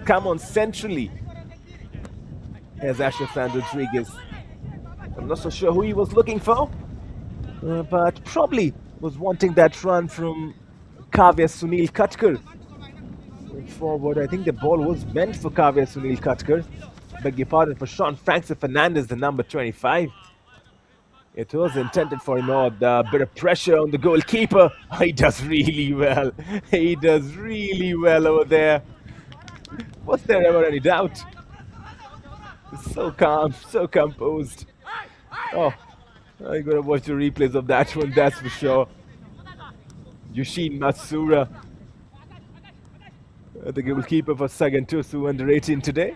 come on centrally. Here's Ashraf France Rodriguez. I'm not so sure who he was looking for, but probably was wanting that run from Kavya Sunil Katkar. Forward, I think the ball was meant for Kavya Sunil Katkar. Beg your pardon, for Sean Francis Fernandez, the number 25. It was intended for him. A bit of pressure on the goalkeeper. He does really well. He does really well over there. Was there ever any doubt? So calm, so composed. Oh, I'm gonna watch the replays of that one, that's for sure. Yushin Matsura, the goalkeeper for Sagan Tosu, under 18 today,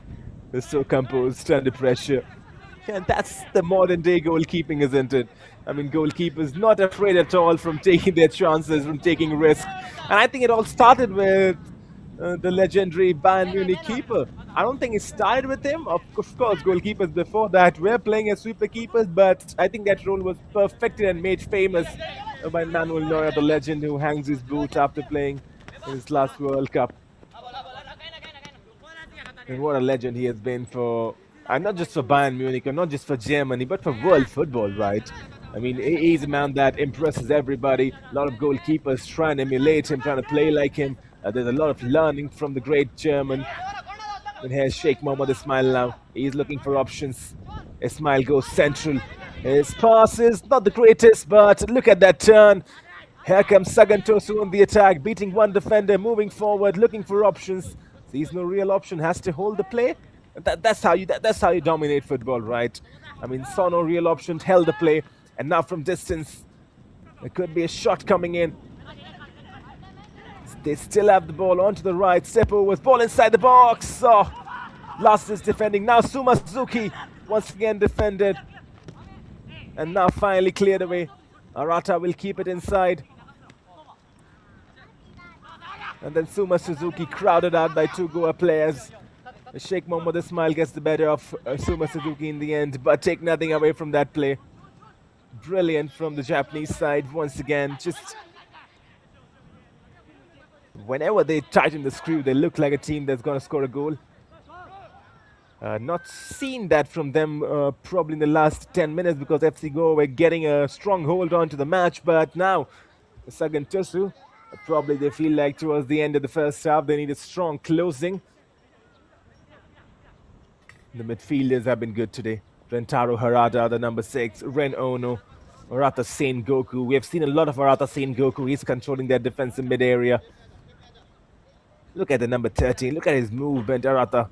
is so composed under pressure. And that's the modern day goalkeeping, isn't it? I mean, goalkeepers not afraid at all from taking their chances, from taking risks. And I think it all started with the legendary Bayern Munich keeper. I don't think it started with him. Of course, goalkeepers before that were playing as sweeper keepers, but I think that role was perfected and made famous by Manuel Neuer, the legend who hangs his boot after playing in his last World Cup. And what a legend he has been for, not just for Bayern Munich, or not just for Germany, but for world football, right? I mean, he's a man that impresses everybody. A lot of goalkeepers try and emulate him, trying to play like him. There's a lot of learning from the great German. And here's Sheikh Mohammed Ismail now. He's looking for options. Ismail goes central. His pass is not the greatest, but look at that turn. Here comes Sagan Tosu on the attack, beating one defender, moving forward, looking for options. Sees no real option, has to hold the play. That's how you dominate football, right? I mean, saw no real option, held the play, and now from distance, there could be a shot coming in. They still have the ball onto the right. Step over, ball inside the box. Oh, lost his defending. Now Suma Suzuki once again defended, and now finally cleared away. Arata will keep it inside. And then Suma Suzuki crowded out by two Goa players. Sheikh Mohammed Ismail gets the better of Suma Suzuki in the end, but take nothing away from that play. Brilliant from the Japanese side once again. Just whenever they tighten the screw, they look like a team that's going to score a goal. Not seen that from them probably in the last 10 minutes because FC Goa were getting a strong hold on to the match, but now Sagan Tosu, probably they feel like towards the end of the first half they need a strong closing. The midfielders have been good today. Rentaro Harada, the number 6, Ren Ono, Arata Sen Goku. We have seen a lot of Arata Sen Goku. He's controlling their defensive mid-area. Look at the number 13. Look at his movement, Arata.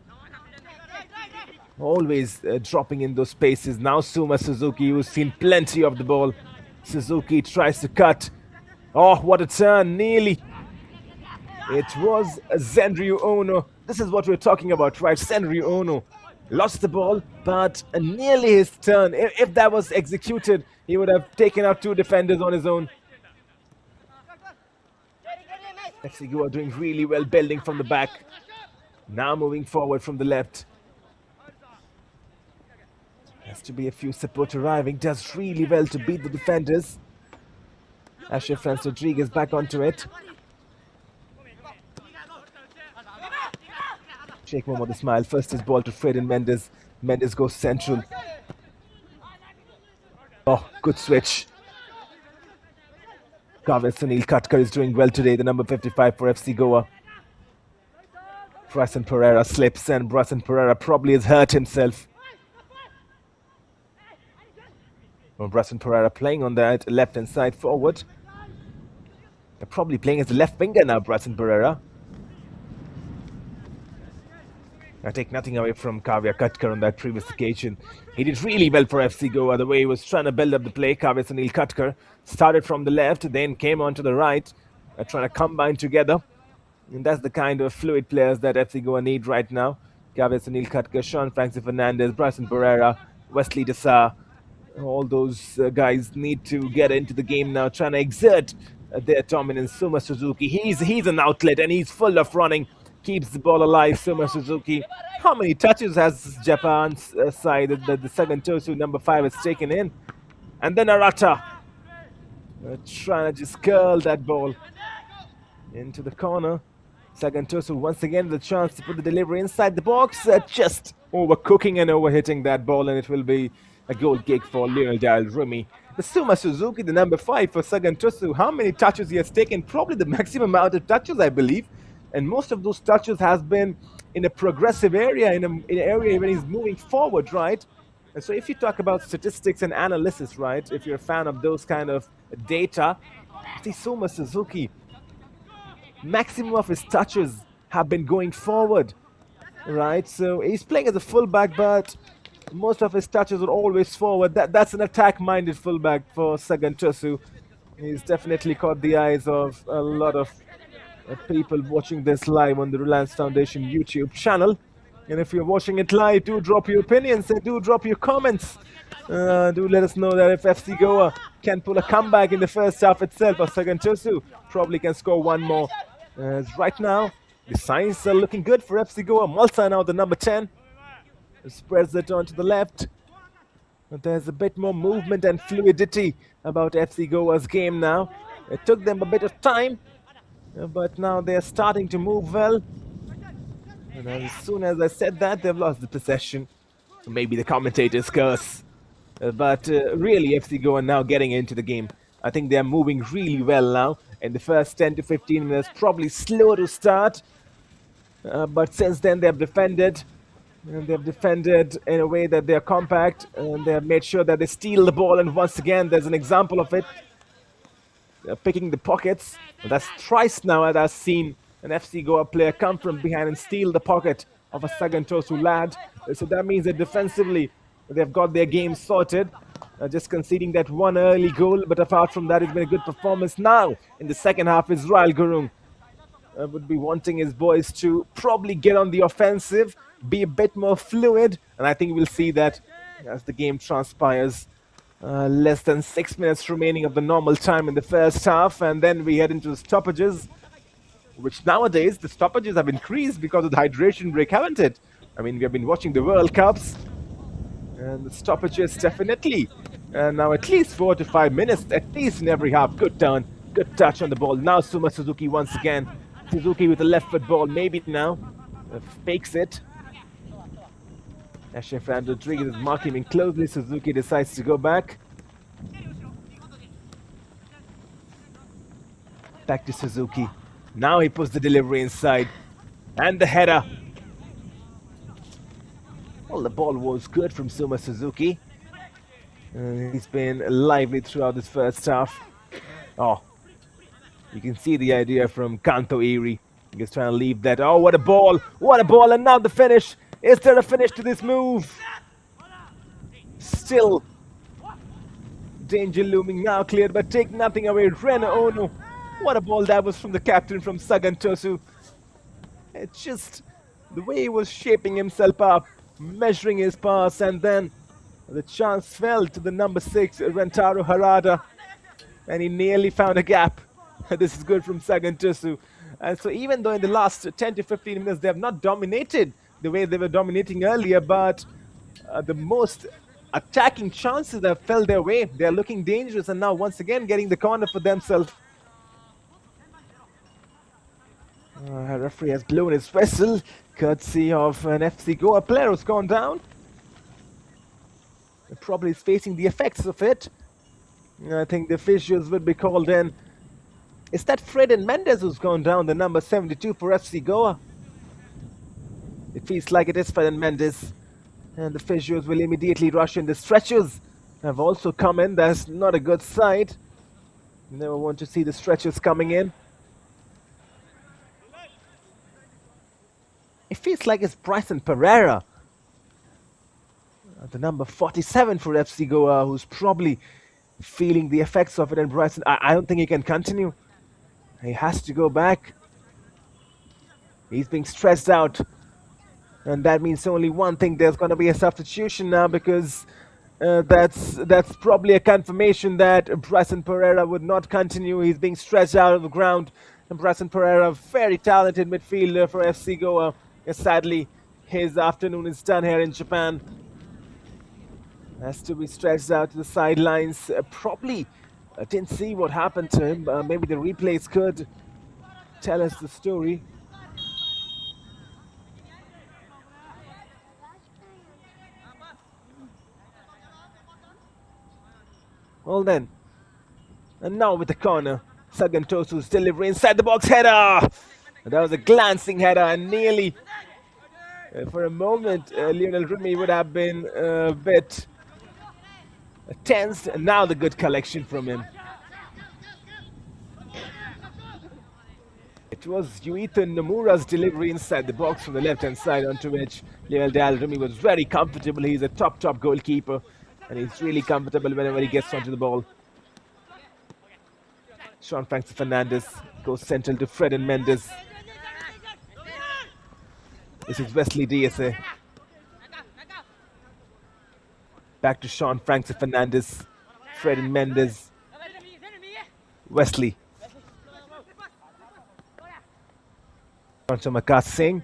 Always dropping in those spaces. Now Suma Suzuki, who's seen plenty of the ball. Suzuki tries to cut. Oh, what a turn. Nearly. It was Zenryu Ono. This is what we're talking about, right? Zenryu Ono lost the ball, but nearly his turn. If that was executed, he would have taken out two defenders on his own. FC Goa doing really well, building from the back. Now moving forward from the left. Has to be a few support arriving. Does really well to beat the defenders. Asher Franz Rodriguez back onto it. Sheikh Mohammed Ismail, first his ball to Fred and Mendes. Mendes goes central. Oh, good switch. Kaveh Sunil Katkar is doing well today, the number 55 for FC Goa. Bryson Pereira slips, and Bryson Pereira probably has hurt himself. Bryson Pereira playing on that left-hand side forward. They're probably playing as the left winger now, Bryson Pereira. I take nothing away from Kaveh Katkar on that previous occasion. He did really well for FC Goa, the way he was trying to build up the play. Kaveh Sunil Katkar started from the left, then came onto the right, trying to combine together. And that's the kind of fluid players that FC Goa need right now. Kaveh Sunil Katkar, Sean Francis Fernandez, Bryson Pereira, Wesley Dessar. All those guys need to get into the game now, trying to exert their dominance. Suma Suzuki, he's an outlet and he's full of running. Keeps the ball alive, Suma Suzuki. How many touches has Japan's side, the Sagan Tosu, number 5, has taken in? And then Arata trying to just curl that ball into the corner. Sagan Tosu once again the chance to put the delivery inside the box. Just overcooking and overhitting that ball, and it will be a goal kick for Lionel Dial Rumi. The Suma Suzuki, the number 5 for Sagan Tosu. How many touches he has taken? Probably the maximum amount of touches, I believe. And most of those touches has been in a progressive area, in an area when he's moving forward, right? And so if you talk about statistics and analysis, right, if you're a fan of those kind of data, see Suma Suzuki, maximum of his touches have been going forward, right? So he's playing as a fullback, but most of his touches are always forward. That's an attack-minded fullback for Sagan Tosu. He's definitely caught the eyes of a lot of people watching this live on the Reliance Foundation YouTube channel. And if you're watching it live, do drop your opinions and do drop your comments. Do let us know that if FC Goa can pull a comeback in the first half itself, or Sagan Tosu probably can score one more. Right now, the signs are looking good for FC Goa. Malsa now the number 10. Spreads it onto the left. But there's a bit more movement and fluidity about FC Goa's game now. It took them a bit of time, but now they're starting to move well. And as soon as I said that, they've lost the possession. Maybe the commentator's curse. But really, FC Goa now getting into the game. I think they're moving really well now. In the first 10 to 15 minutes, probably slow to start. But since then, they've defended. And they've defended in a way that they're compact. And they have made sure that they steal the ball. And once again, there's an example of it. They're picking the pockets. That's thrice now that I've seen an FC Goa player come from behind and steal the pocket of a Sagan Tosu lad. So that means that defensively, they've got their game sorted. Just conceding that one early goal. But apart from that, it's been a good performance. Now, in the second half, Israel Gurung would be wanting his boys to probably get on the offensive, be a bit more fluid. And I think we'll see that as the game transpires. Less than 6 minutes remaining of the normal time in the first half. And then we head into the stoppages, which nowadays the stoppages have increased because of the hydration break, haven't it? I mean, we have been watching the World Cups. And the stoppages definitely. And now at least 4 to 5 minutes, at least in every half. Good turn, good touch on the ball. Now Suma Suzuki once again. Suzuki with a left foot ball, maybe now. Fakes it. Ashraf Rodriguez is marking him closely. Suzuki decides to go back. Back to Suzuki. Now he puts the delivery inside. And the header. Well, the ball was good from Suma Suzuki. He's been lively throughout this first half. Oh, you can see the idea from Kanto Eri. He's trying to leave that. Oh, what a ball! What a ball! And now the finish. Is there a finish to this move? Still, danger looming now. Cleared, but take nothing away. Rena Ono. What a ball that was from the captain from Sagan Tosu. It's just the way he was shaping himself up, measuring his pass, and then the chance fell to the number 6, Rentaro Harada, and he nearly found a gap. This is good from Sagan Tosu. And so even though in the last 10 to 15 minutes they have not dominated the way they were dominating earlier, but the most attacking chances have fell their way. They are looking dangerous and now once again getting the corner for themselves. Referee has blown his whistle, courtesy of an FC Goa player who's gone down. Probably is facing the effects of it. I think the officials would be called in. Is that Fred and Mendes who's gone down, the number 72 for FC Goa? It feels like it is Fred and Mendes. And the physios will immediately rush in. The stretchers have also come in. That's not a good sight. You never want to see the stretchers coming in. It feels like it's Bryson Pereira, the number 47 for FC Goa, who's probably feeling the effects of it. And Bryson, I don't think he can continue. He has to go back. He's being stretched out. And that means only one thing. There's going to be a substitution now, because that's probably a confirmation that Bryson Pereira would not continue. He's being stretched out of the ground. And Bryson Pereira, very talented midfielder for FC Goa. Sadly, his afternoon is done here in Japan. Has to be stretched out to the sidelines. Probably didn't see what happened to him. Maybe the replays could tell us the story. Well then, and now with the corner, Sagan Tosu's delivery inside the box, header! That was a glancing header, and nearly, for a moment, Lionel Rumi would have been a bit tensed, and now the good collection from him. It was Yuito Nomura's delivery inside the box from the left-hand side, onto which Lionel Rumi was very comfortable. He's a top goalkeeper, and he's really comfortable whenever he gets onto the ball. Sean Francis Fernandez goes central to Fred and Mendes. This is Wesley DSA. Back to Sean Francis Fernandez, Fred and Mendes, Wesley. Panchamakas Singh.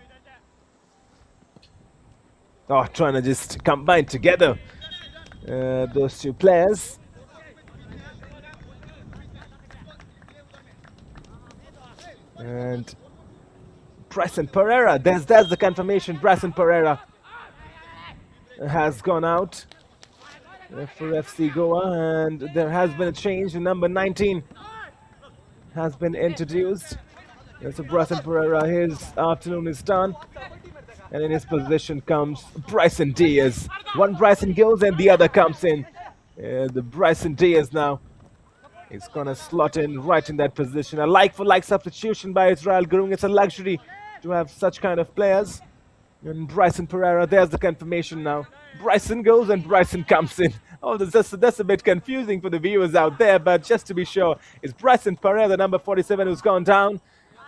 Oh, trying to just combine together those two players. And Bryson Pereira, that's the confirmation. Bryson Pereira has gone out. for FC Goa, and there has been a change. Number 19 has been introduced. So Bryson Pereira, his afternoon is done. And in his position comes Bryson Diaz. One Bryson goes and the other comes in. The Bryson Diaz now is going to slot in right in that position. A like-for-like substitution by Israel Gurung. It's a luxury to have such kind of players. And Bryson Pereira, there's the confirmation now. Bryson goes and Bryson comes in. Oh, that's a bit confusing for the viewers out there, but just to be sure, it's Bryson Pereira, the number 47, who's gone down.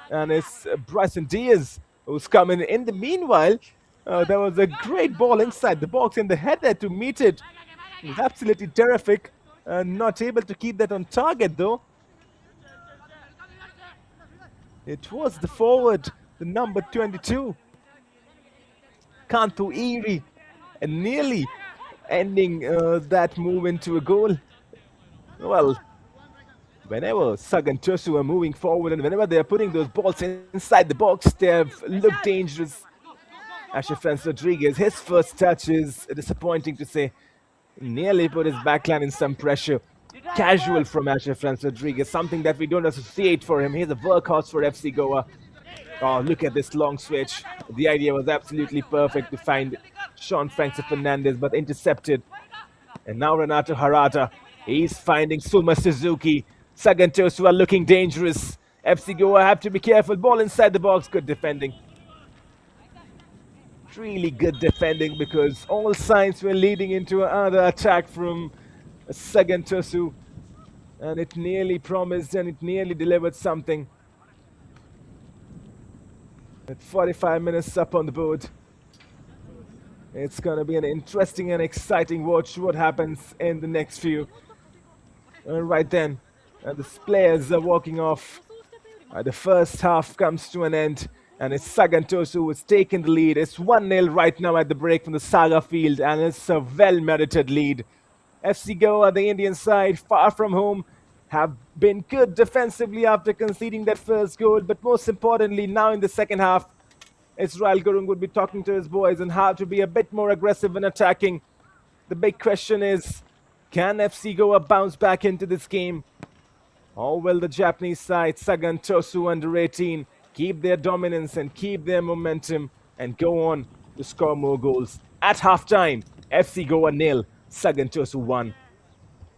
And it's Bryson Diaz who's coming in. The meanwhile, there was a great ball inside the box, and the header to meet it was absolutely terrific. Not able to keep that on target, though. It was the forward, the number 22, Kanto Iri, and nearly ending that move into a goal. Well, whenever Sagan Tosu are moving forward and whenever they are putting those balls inside the box, they have looked dangerous. Ashraf Rodriguez, his first touch is disappointing to say. Nearly put his backline in some pressure. Casual from Ashraf Rodriguez, something that we don't associate for him. He's a workhorse for FC Goa. Oh, look at this long switch. The idea was absolutely perfect to find Sean Francis Fernandez, but intercepted. And now Renato Harada, he's finding Suma Suzuki. Sagan Tosu are looking dangerous. FC Goa have to be careful. Ball inside the box. Good defending. Really good defending, because all signs were leading into another attack from Sagan Tosu. And it nearly promised and it nearly delivered something. At 45 minutes up on the board. It's going to be an interesting and exciting watch what happens in the next few. Right then, the players are walking off. The first half comes to an end, and it's Sagan Tosu who's taken the lead. It's 1-0 right now at the break from the Saga Field, and it's a well-merited lead. FC Goa, the Indian side, far from home, have been good defensively after conceding that first goal, but most importantly, now in the second half, Israel Gurung would be talking to his boys on how to be a bit more aggressive in attacking. The big question is, can FC Goa bounce back into this game? Or will the Japanese side, Sagan Tosu under 18, keep their dominance and keep their momentum and go on to score more goals? At halftime, FC Goa 0, Sagan Tosu 1.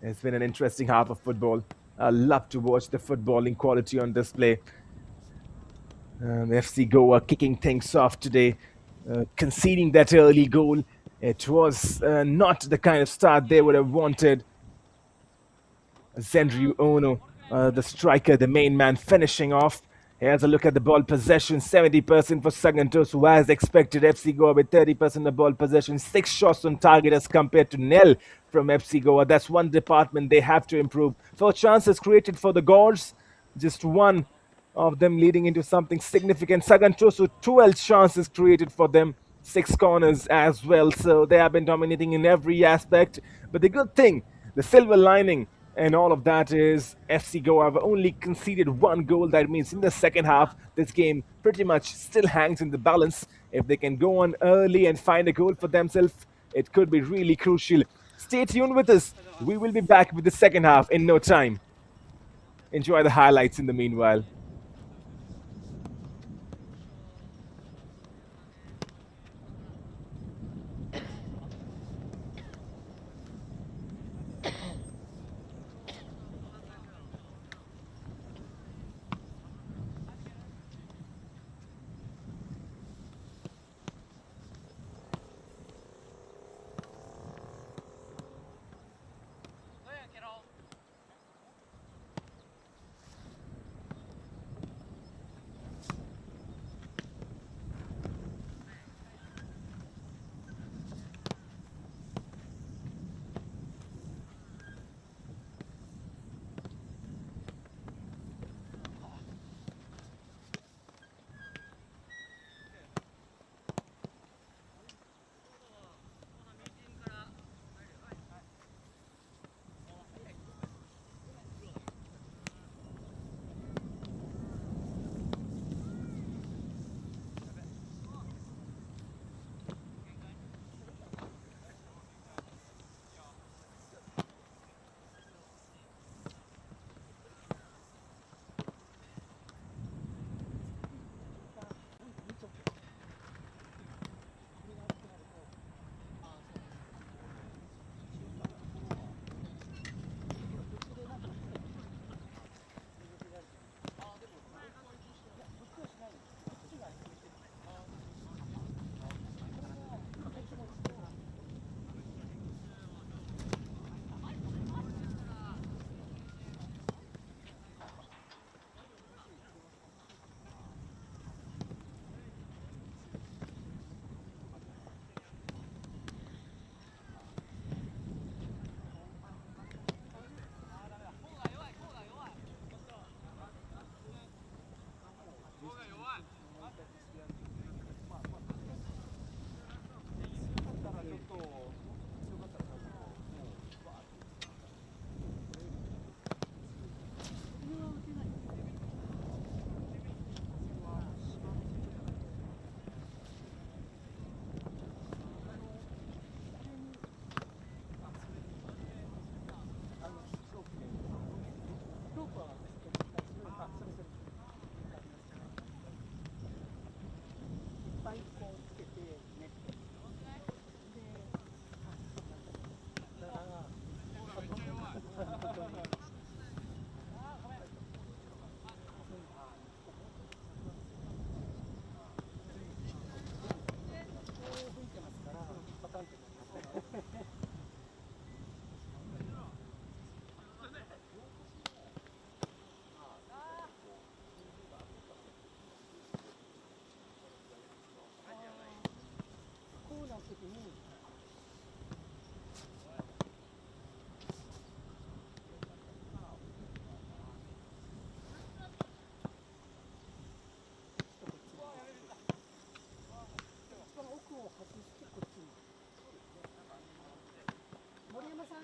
It's been an interesting half of football. I love to watch the footballing quality on display. FC Goa kicking things off today, conceding that early goal. It was not the kind of start they would have wanted. Zendriu Ono, the striker, the main man, finishing off. Here's a look at the ball possession. 70% for Sagan Tosu, as expected. FC Goa with 30% of ball possession. 6 shots on target as compared to nil from FC Goa. That's one department they have to improve. 4 chances created for the Gors. Just one of them leading into something significant. Sagan Tosu, 12 chances created for them. 6 corners as well. So they have been dominating in every aspect. But the good thing, the silver lining, and all of that is FC Goa have only conceded 1 goal. That means in the second half, this game pretty much still hangs in the balance. If they can go on early and find a goal for themselves, it could be really crucial. Stay tuned with us. We will be back with the second half in no time. Enjoy the highlights in the meanwhile. 山さん、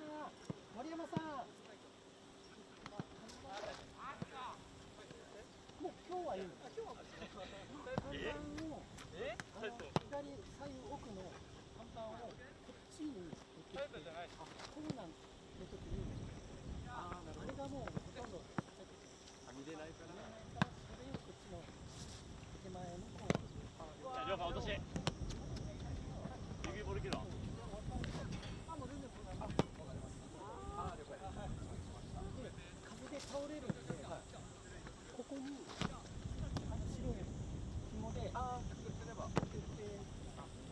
森山さん。もう今日はいいの。看板を左左右奥の看板をこっちに持ってきて、コロナの時にあれがもうほとんど見れないから、それをこっちの手前の方に。両方落とし。指ボール切るわ。あ、もう全然こんな。あ、わかります。あ、了解。風で倒れるんで、ここに白い紐でくくってれば、くくって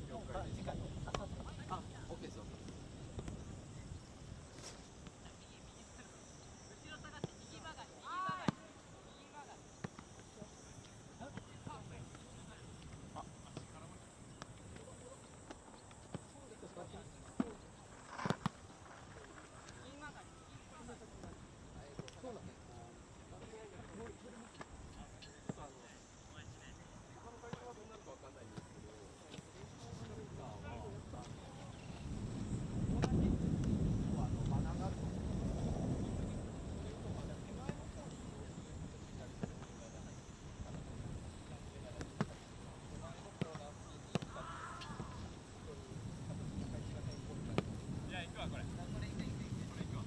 了解。次回のあさって。あ、OK ですよ。後ろ下がって右曲がり、右曲がり、右曲がり。あ、力持ち。そうなんです。他の会社はどうなるかわかんないんですけど、バナナとじゃあ行くわこれ。これ行くわ。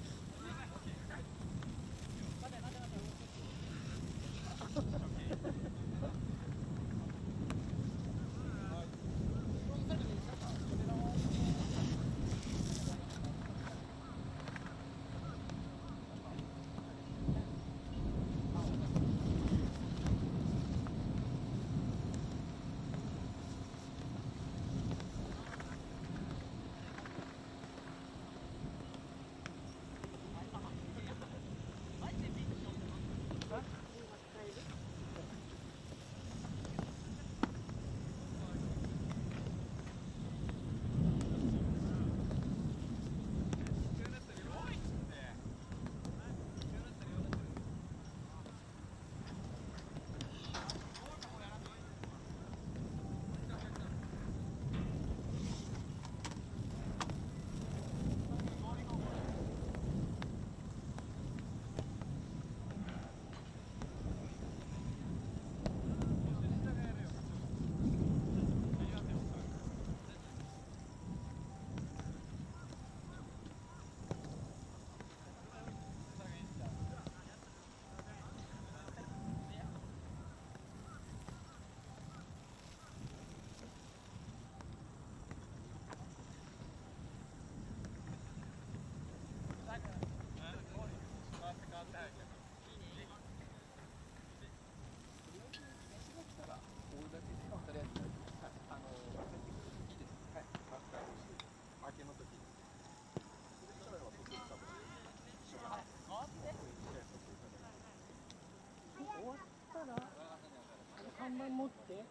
看板持って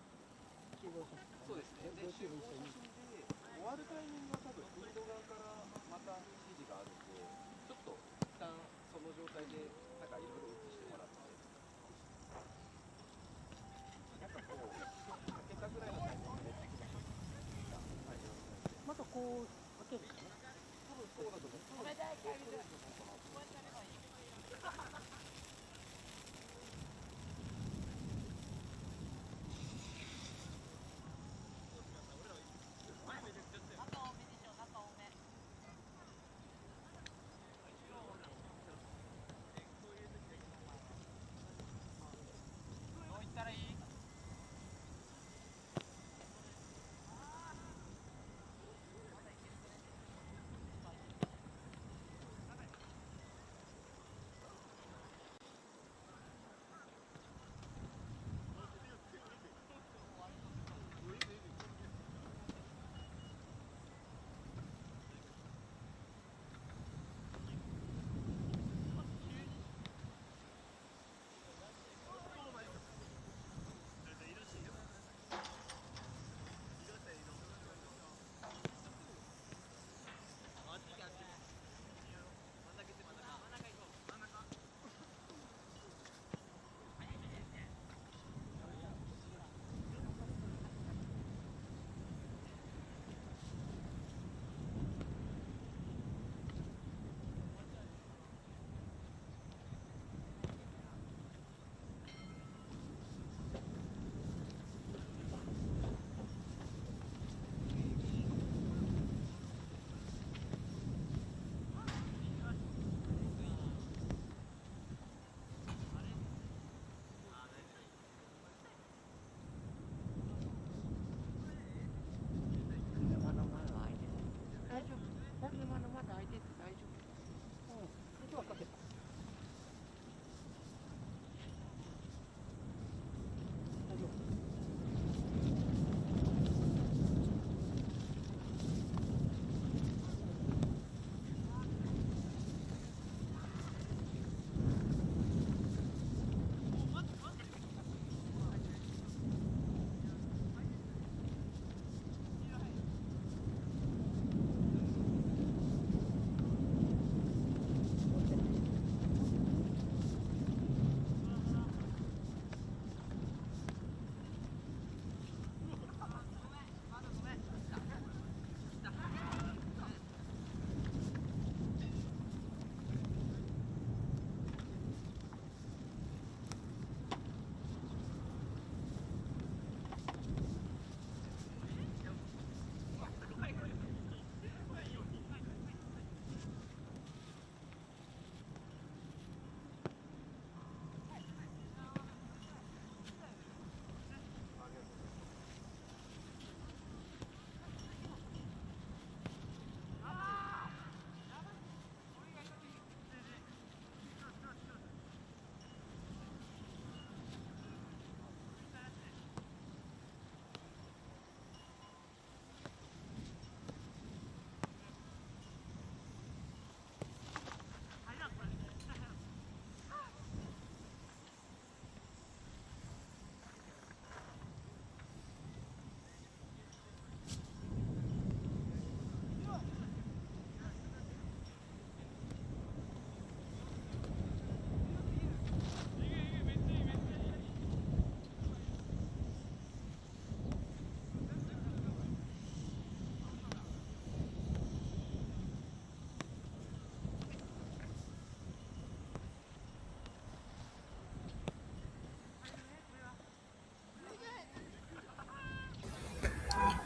集合します。そうですね。で、集合して終わるタイミングは多分インド側からまた指示があるんで、ちょっと一旦その状態でなんかいろいろ映してもらって、なんかこう開けたぐらいのタイミングで持ってきましょう。はい、またこう開けるんですね。多分そうだと思う。これだけ開けるのかな。こうやってやればいい。中多めでしょ、中多め。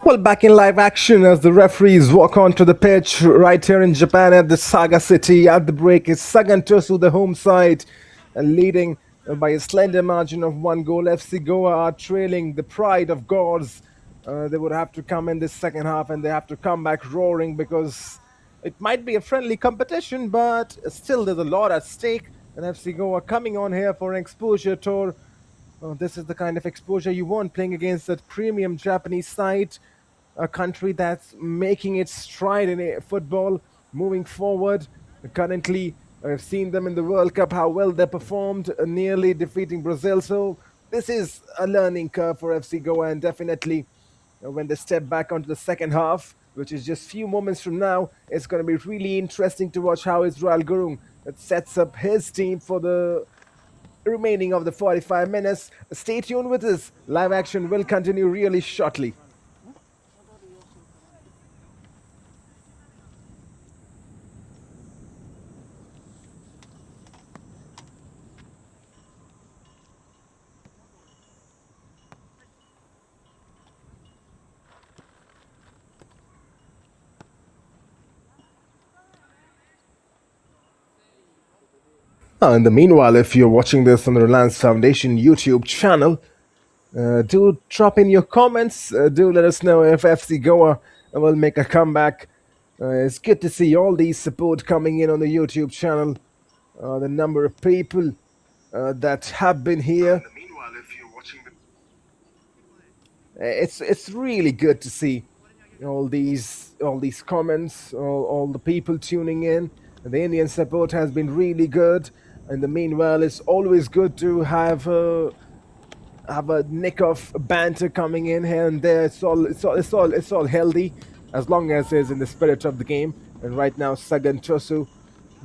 Well, back in live action as the referees walk onto the pitch right here in Japan at the Saga City. At the break is Sagan Tosu, the home side, leading by a slender margin of 1 goal. FC Goa are trailing the pride of gods. They would have to come in this second half and they have to come back roaring because it might be a friendly competition, but still there's a lot at stake. And FC Goa coming on here for an exposure tour. This is the kind of exposure you want playing against that premium Japanese side, a country that's making its stride in football, moving forward. Currently, I've seen them in the World Cup, how well they performed, nearly defeating Brazil. So this is a learning curve for FC Goa, and definitely when they step back onto the second half, which is just few moments from now, it's going to be really interesting to watch how Israel Gurung sets up his team for the remaining of the 45 minutes. Stay tuned with us. Live action will continue really shortly. In the meanwhile, if you're watching this on the Reliance Foundation YouTube channel, do drop in your comments. Do let us know if FC Goa will make a comeback. It's good to see all these support coming in on the YouTube channel. The number of people that have been here. In the meanwhile, if you're watching it's really good to see all these comments, all the people tuning in. The Indian support has been really good. In the meanwhile, it's always good to have a nick of banter coming in here and there. It's all healthy as long as it's in the spirit of the game. And right now, Sagan Tosu,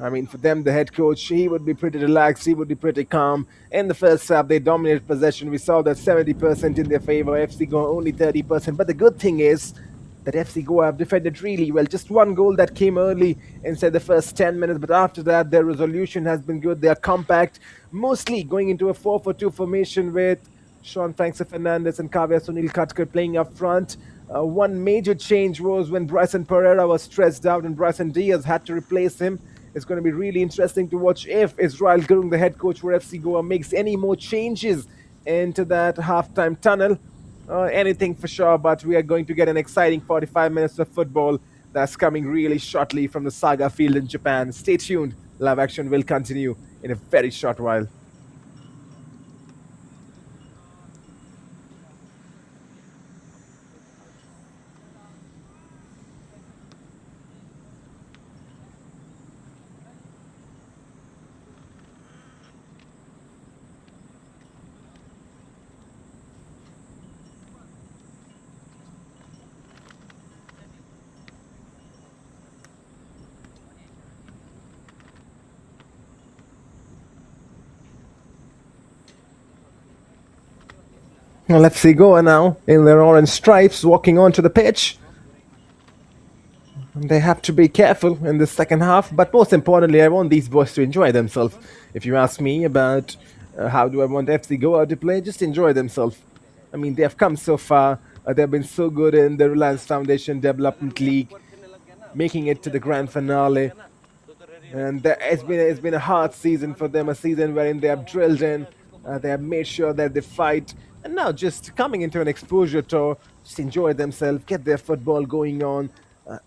I mean, for them, the head coach, he would be pretty relaxed. He would be pretty calm. In the first half, they dominated possession. We saw that 70% in their favor. FC Goa only 30%. But the good thing is that FC Goa have defended really well. Just one goal that came early inside the first 10 minutes, but after that, their resolution has been good. They are compact, mostly going into a 4-4-2 formation with Sean Francis Fernandez and Kavya Sunil Katkar playing up front. One major change was when Bryson Pereira was stressed out and Bryson Diaz had to replace him. It's going to be really interesting to watch if Israel Gurung, the head coach for FC Goa, makes any more changes into that halftime tunnel. Anything for sure, but we are going to get an exciting 45 minutes of football that's coming really shortly from the Saga Field in Japan. Stay tuned. Live action will continue in a very short while. Well, let's see Goa now in their orange stripes walking onto the pitch. They have to be careful in the second half, but most importantly, I want these boys to enjoy themselves. If you ask me about how do I want FC Goa to play, just enjoy themselves. I mean, they have come so far. They've been so good in the Reliance Foundation Development League, making it to the grand finale. And it's been a hard season for them, a season wherein they have drilled in, they have made sure that they fight. And now just coming into an exposure tour, just enjoy themselves, get their football going on.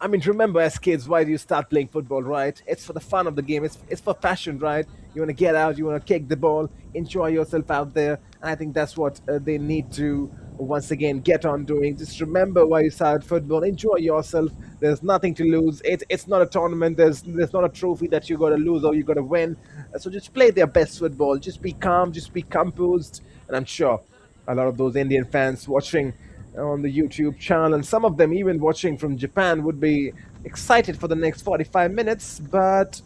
I mean, remember as kids, why do you start playing football, right? It's for the fun of the game. It's for passion, right? You want to get out, you want to kick the ball, enjoy yourself out there. And I think that's what they need to, once again, get on doing. Just remember why you started football. Enjoy yourself. There's nothing to lose. It's not a tournament. There's not a trophy that you got to lose or you got to win. So just play their best football. Just be calm. Just be composed. And I'm sure a lot of those Indian fans watching on the YouTube channel, and some of them even watching from Japan, would be excited for the next 45 minutes. But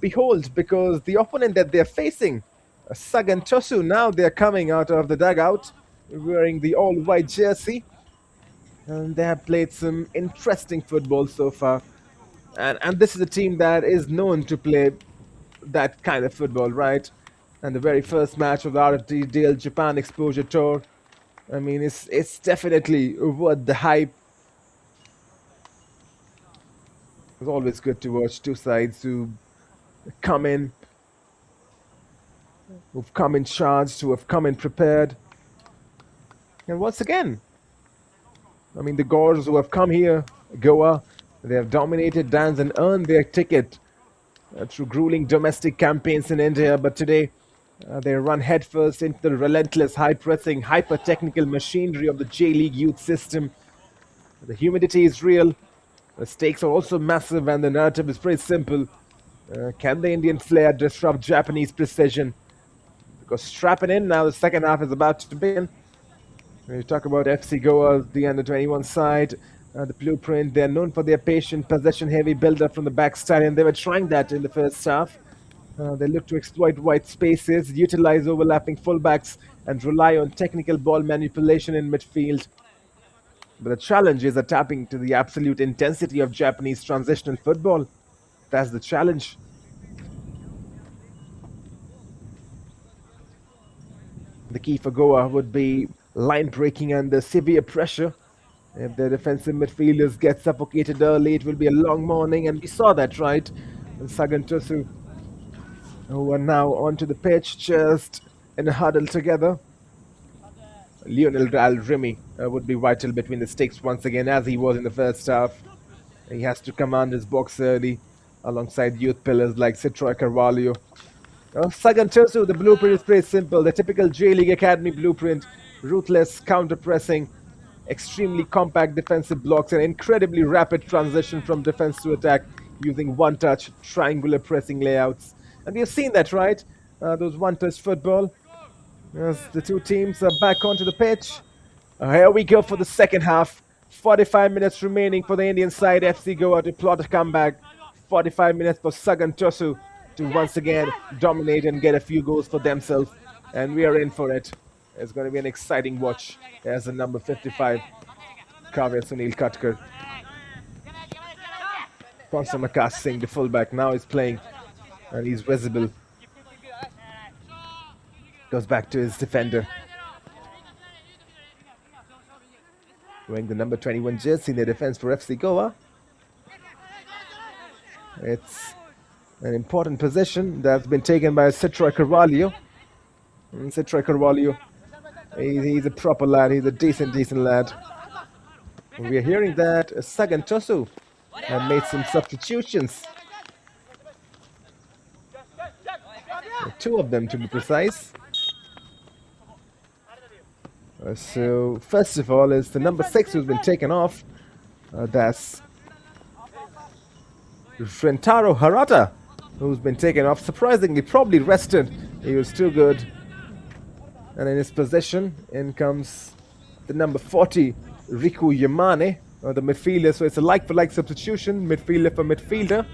behold, because the opponent that they're facing, Sagan Tosu, now they're coming out of the dugout wearing the all-white jersey. And they have played some interesting football so far. And this is a team that is known to play that kind of football, right? And the very first match of the RFDL Japan Exposure Tour, I mean, it's definitely worth the hype. It's always good to watch two sides who come in, who've come in charged, who have come in prepared. And once again, I mean, the Gors who have come here, Goa, they have dominated, danced and earned their ticket through grueling domestic campaigns in India. But today, they run headfirst into the relentless, high-pressing, hyper-technical machinery of the J-League youth system. The humidity is real. The stakes are also massive, and the narrative is pretty simple. Can the Indian flair disrupt Japanese precision? Because strapping in now, the second half is about to begin. When you talk about FC Goa, the under-21 side, the blueprint, they're known for their patient, possession-heavy build-up from the backside, and they were trying that in the first half. They look to exploit wide spaces, utilize overlapping fullbacks, and rely on technical ball manipulation in midfield. But the challenge is tapping to the absolute intensity of Japanese transitional football. That's the challenge. The key for Goa would be line breaking under severe pressure. If the defensive midfielders get suffocated early, it will be a long morning, and we saw that, right? And Sagan Tosu, who are now onto the pitch, just in a huddle together. Lionel Remy would be vital between the sticks once again, as he was in the first half. He has to command his box early, alongside youth pillars like Citroën Carvalho. Sagan Tosu, the blueprint is pretty simple. The typical J-League Academy blueprint. Ruthless counter-pressing, extremely compact defensive blocks, and incredibly rapid transition from defense to attack using one-touch, triangular pressing layouts. And we have seen that, right? Those one-touch football. As the two teams are back onto the pitch. Here we go for the second half. 45 minutes remaining for the Indian side. FC Goa to plot a comeback. 45 minutes for Sagan Tosu to once again dominate and get a few goals for themselves. And we are in for it. It's going to be an exciting watch. There's the number 55, Kavya Sunil Katkar. Ponsamakas Singh, the fullback, now is playing. And he's visible. Goes back to his defender. Wearing the number 21 jersey in the defense for FC Goa. It's an important position that's been taken by Citroën Carvalho. Citroën Carvalho, he's a proper lad. He's a decent lad. We are hearing that Sagan Tosu made some substitutions. Two of them, to be precise. So, first of all, is the number 6 who's been taken off. That's Rentaro Harata, who's been taken off. Surprisingly, probably rested. He was too good. And in his position, in comes the number 40, Riku Yamane, the midfielder. So it's a like-for-like substitution, midfielder for midfielder.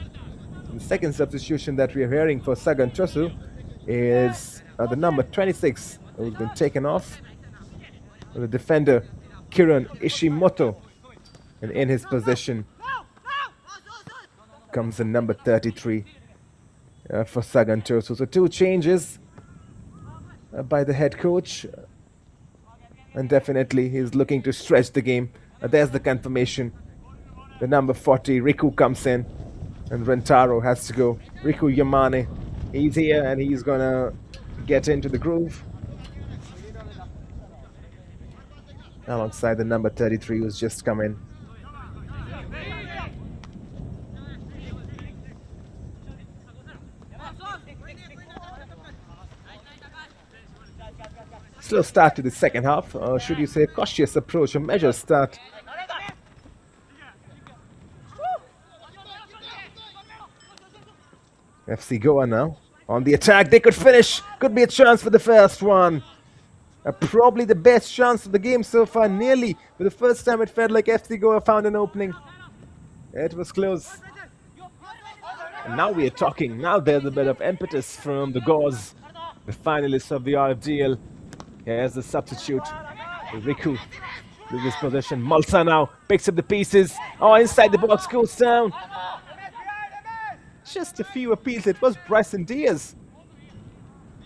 The second substitution that we are hearing for Sagan Tosu is the number 26, who's been taken off. The defender, Kiran Ishimoto. And in his position comes the number 33 for Sagan Tosu. So two changes by the head coach. And definitely he's looking to stretch the game. There's the confirmation. The number 40, Riku, comes in. And Rentaro has to go. Riku Yamane, he's here and he's going to get into the groove. Alongside the number 33 who's just come in. Slow start to the second half, or should you say cautious approach, a measured start. FC Goa now on the attack. They could finish. Could be a chance for the first one. Probably the best chance of the game so far. Nearly. For the first time it felt like FC Goa found an opening. It was close. And now we are talking. Now there's a bit of impetus from the Gauls, the finalists of the RFDL. Here's the substitute. Riku. Previous possession. Malsa now picks up the pieces. Oh, inside the box, goes down. Just a few appeals. It was Bryson Diaz,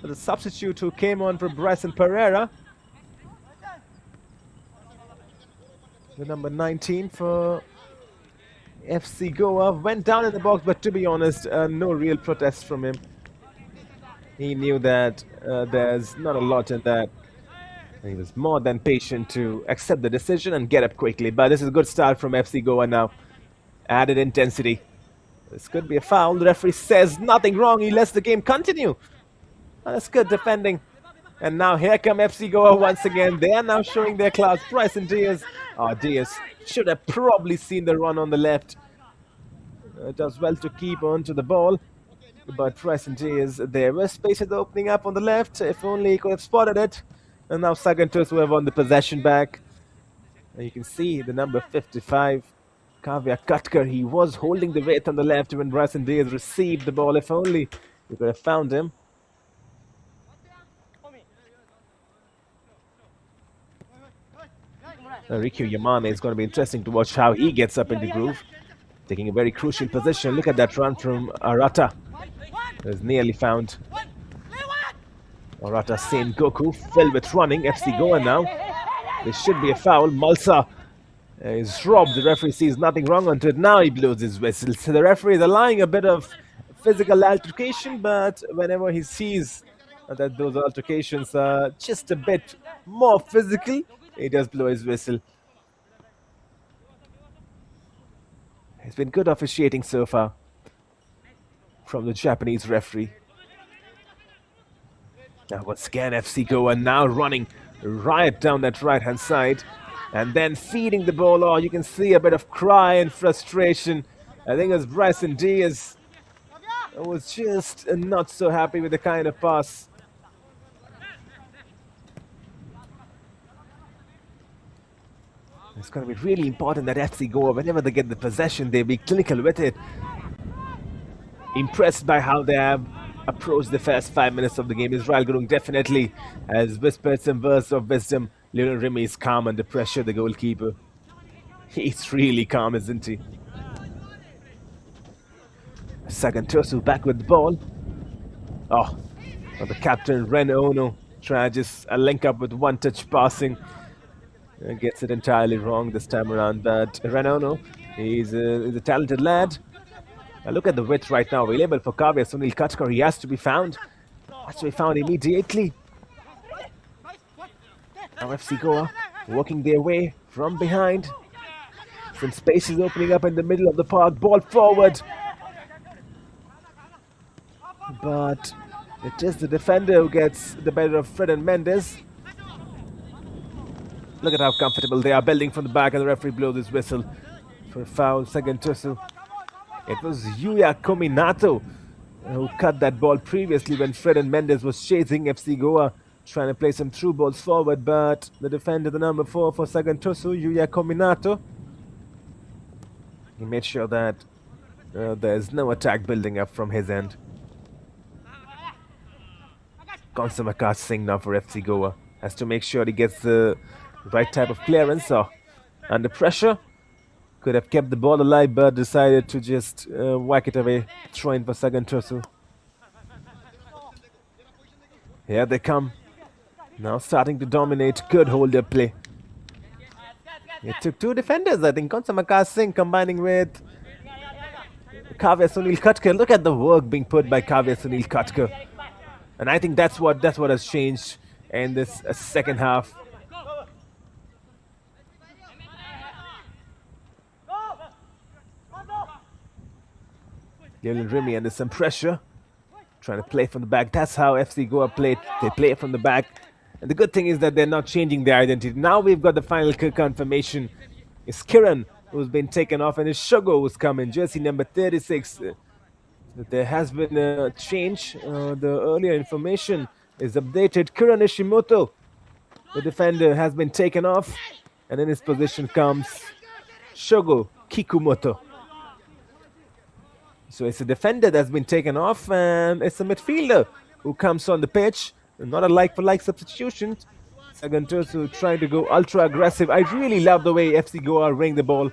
the substitute who came on for Bryson Pereira. the number 19 for FC Goa, went down in the box, but to be honest, no real protest from him. He knew that there's not a lot in that. And he was more than patient to accept the decision and get up quickly. But this is a good start from FC Goa now. Added intensity. This could be a foul. The referee says nothing wrong. He lets the game continue. That's good defending. And now here come FC Goa once again. They are now showing their class. Bryson Diaz. Oh, Diaz should have probably seen the run on the left. Does well to keep on to the ball. But Bryson Diaz, there were spaces opening up on the left. If only he could have spotted it. And now Sagan Tosu have won the possession back. And you can see the number 55, Kavya Katkar. He was holding the weight on the left when Bryson Diaz received the ball. If only you could have found him. Riku Yamane is going to be interesting to watch how he gets up in the groove. Taking a very crucial position. Look at that run from Arata. It was nearly found. Arata Sen Goku filled with running. FC Goa now. There should be a foul. Malsa is robbed. The referee sees nothing wrong until it. Now he blows his whistle. So the referee is allowing a bit of physical altercation, but whenever he sees that those altercations are just a bit more physical, he does blow his whistle. It's been good officiating so far from the Japanese referee. Now once again, FC Goa now running right down that right-hand side and then feeding the ball. Oh, you can see a bit of cry and frustration. I think it was Bryson Diaz who was just not so happy with the kind of pass. It's going to be really important that FC Goa, whenever they get the possession, they be clinical with it. Impressed by how they have approached the first 5 minutes of the game. Israel Gurung definitely has whispered some words of wisdom. Lionel Remy is calm under pressure, the goalkeeper. He's really calm, isn't he? Sagan Tosu back with the ball. Oh, the captain Ren Ono tries just a link up with one-touch passing. Gets it entirely wrong this time around, but Renono is a talented lad. Now look at the width right now available for Kavya Sunil Katkar. He has to be found. Has to be found immediately. Now FC Goa working their way from behind. Some spaces opening up in the middle of the park. Ball forward. But it is the defender who gets the better of Fred and Mendes. Look at how comfortable they are building from the back, and the referee blows his whistle for a foul. Sagan Tosu. It was Yuya Kominato who cut that ball previously when Fred and Mendes was chasing FC Goa, trying to play some through balls forward, but the defender, the number 4 for Sagan Tosu, Yuya Kominato, he made sure that there's no attack building up from his end. Konsamaka Singh now for FC Goa. Has to make sure he gets the right type of clearance. Or under pressure, could have kept the ball alive, but decided to just whack it away, throwing for Sagan Tosu. Here they come. Now starting to dominate. Good hold-up play. It took 2 defenders, I think. Konsamaka Singh combining with Kavya Sunil Katkar. Look at the work being put by Kavya Sunil Katkar. And I think that's what has changed in this second half. Lionel Remy under some pressure, trying to play from the back. That's how FC Goa played. They play from the back. And the good thing is that they're not changing their identity. Now we've got the final confirmation. It's Kiran who's been taken off, and it's Shogo who's come in, jersey number 36. There has been a change. The earlier information is updated. Kiran Ishimoto, the defender, has been taken off, and in his position comes Shogo Kikumoto. So it's a defender that's been taken off, and it's a midfielder who comes on the pitch. Not a like-for-like substitution. Sagan Tosu trying to go ultra-aggressive. I really love the way FC Goa are winning the ball.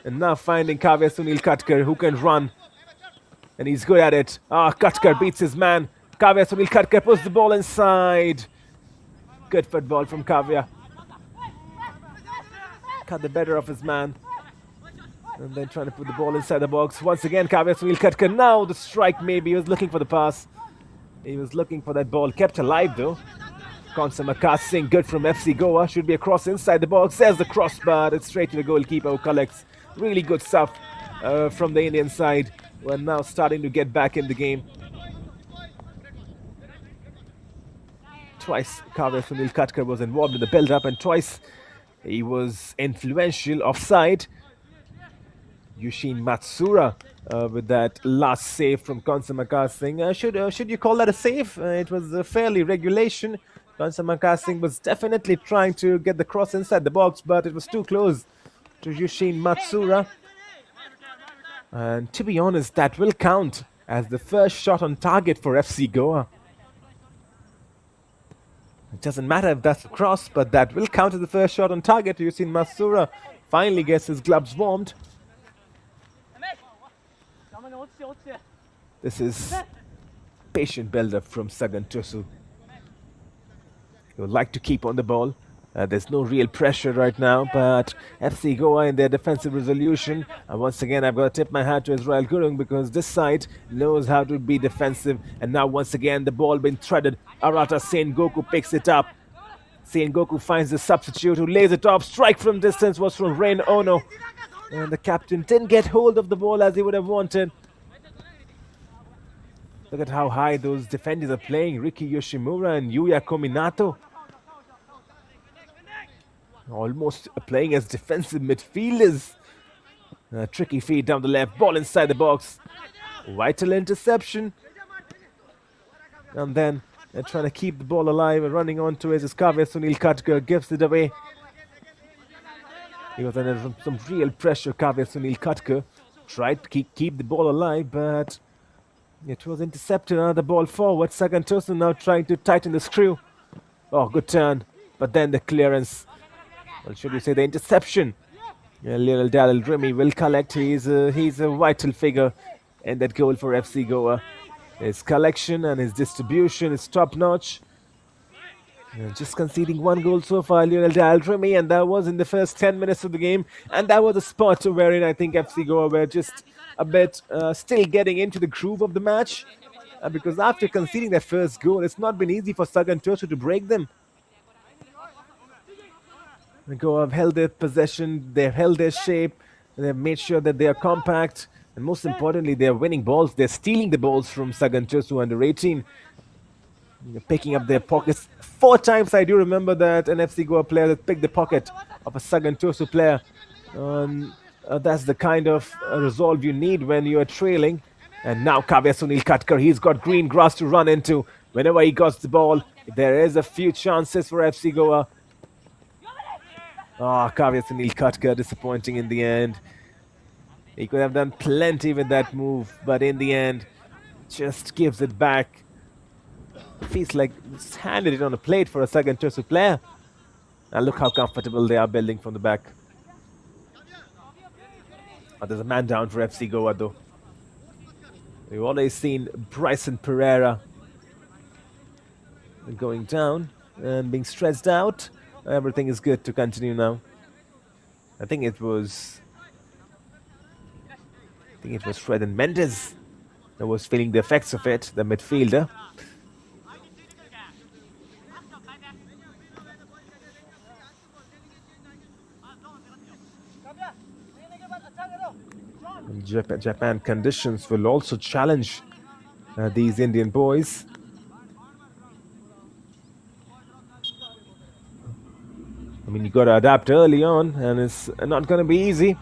And now finding Kavya Sunil Katkar, who can run. And he's good at it. Katkar beats his man. Kavya Sunil Katkar puts the ball inside. Good football from Kavya. cut the better of his man. And then trying to put the ball inside the box. Once again, Kavya Sunil Katkar. Now the strike maybe. He was looking for the pass. He was looking for that ball. Kept alive though. Konsa Singh, good from FC Goa. Should be a cross inside the box. There's the crossbar. It's straight to the goalkeeper who collects. Really good stuff from the Indian side. We're now starting to get back in the game. Twice Kavya Sunil Katkar was involved in the build-up, and twice he was influential offside. Yushin Matsura with that last save from Konsa Singh. Should you call that a save? It was a fairly regulation. Konsa Singh was definitely trying to get the cross inside the box, but it was too close to Yushin Matsura. And to be honest, that will count as the first shot on target for FC Goa. It doesn't matter if that's a cross, but that will count as the first shot on target. Yushin Matsura finally gets his gloves warmed. This is patient build-up from Sagan Tosu. He would like to keep on the ball. There's no real pressure right now, but FC Goa in their defensive resolution. And once again, I've got to tip my hat to Israel Gurung because this side knows how to be defensive. And now once again, the ball being threaded. Arata Sengoku picks it up. Sengoku finds the substitute who lays it off. Strike from distance was from Rain Ono. And the captain didn't get hold of the ball as he would have wanted. Look at how high those defenders are playing. Riki Yoshimura and Yuya Kominato. Almost playing as defensive midfielders. Tricky feed down the left. Ball inside the box. Vital interception. And then they're trying to keep the ball alive and running onto it as Kavya Sunil Katkar gives it away. He was under some real pressure. Kavya Sunil Katkar tried to keep the ball alive, but it was intercepted. Another ball forward. Sagan Tosu now trying to tighten the screw. Oh, good turn. But then the clearance. Well, should we say the interception? Yeah, little Dalil Remy will collect. He's a vital figure in that goal for FC Goa. His collection and his distribution is top-notch. Just conceding one goal so far, Lionel Dalil Remy, and that was in the first 10 minutes of the game. And that was a spot wherein I think FC Goa were just a bit still getting into the groove of the match. Because after conceding that first goal, it's not been easy for Sagan Tosu to break them. Goa have held their possession, they've held their shape, they've made sure that they are compact, and most importantly, they're winning balls. They're stealing the balls from Sagan Tosu under 18. They're picking up their pockets. 4 times I do remember that an FC Goa player that picked the pocket of a Sagan Tosu player. That's the kind of resolve you need when you are trailing. And now Kavya Sunil Katkar, he's got green grass to run into. Whenever he got the ball, there is a few chances for FC Goa. Kavya Sunil Katkar disappointing in the end. He could have done plenty with that move, but in the end, just gives it back. Feels like just handed it on a plate for a Sagan Tosu player. Now look how comfortable they are building from the back. There's a man down for FC Goa though. We've always seen Bryson Pereira going down and being stretched out. Everything is good to continue now. I think it was Fredden Mendes that was feeling the effects of it, the midfielder. Japan conditions will also challenge these Indian boys. I mean, you got to adapt early on, and it's not going to be easy.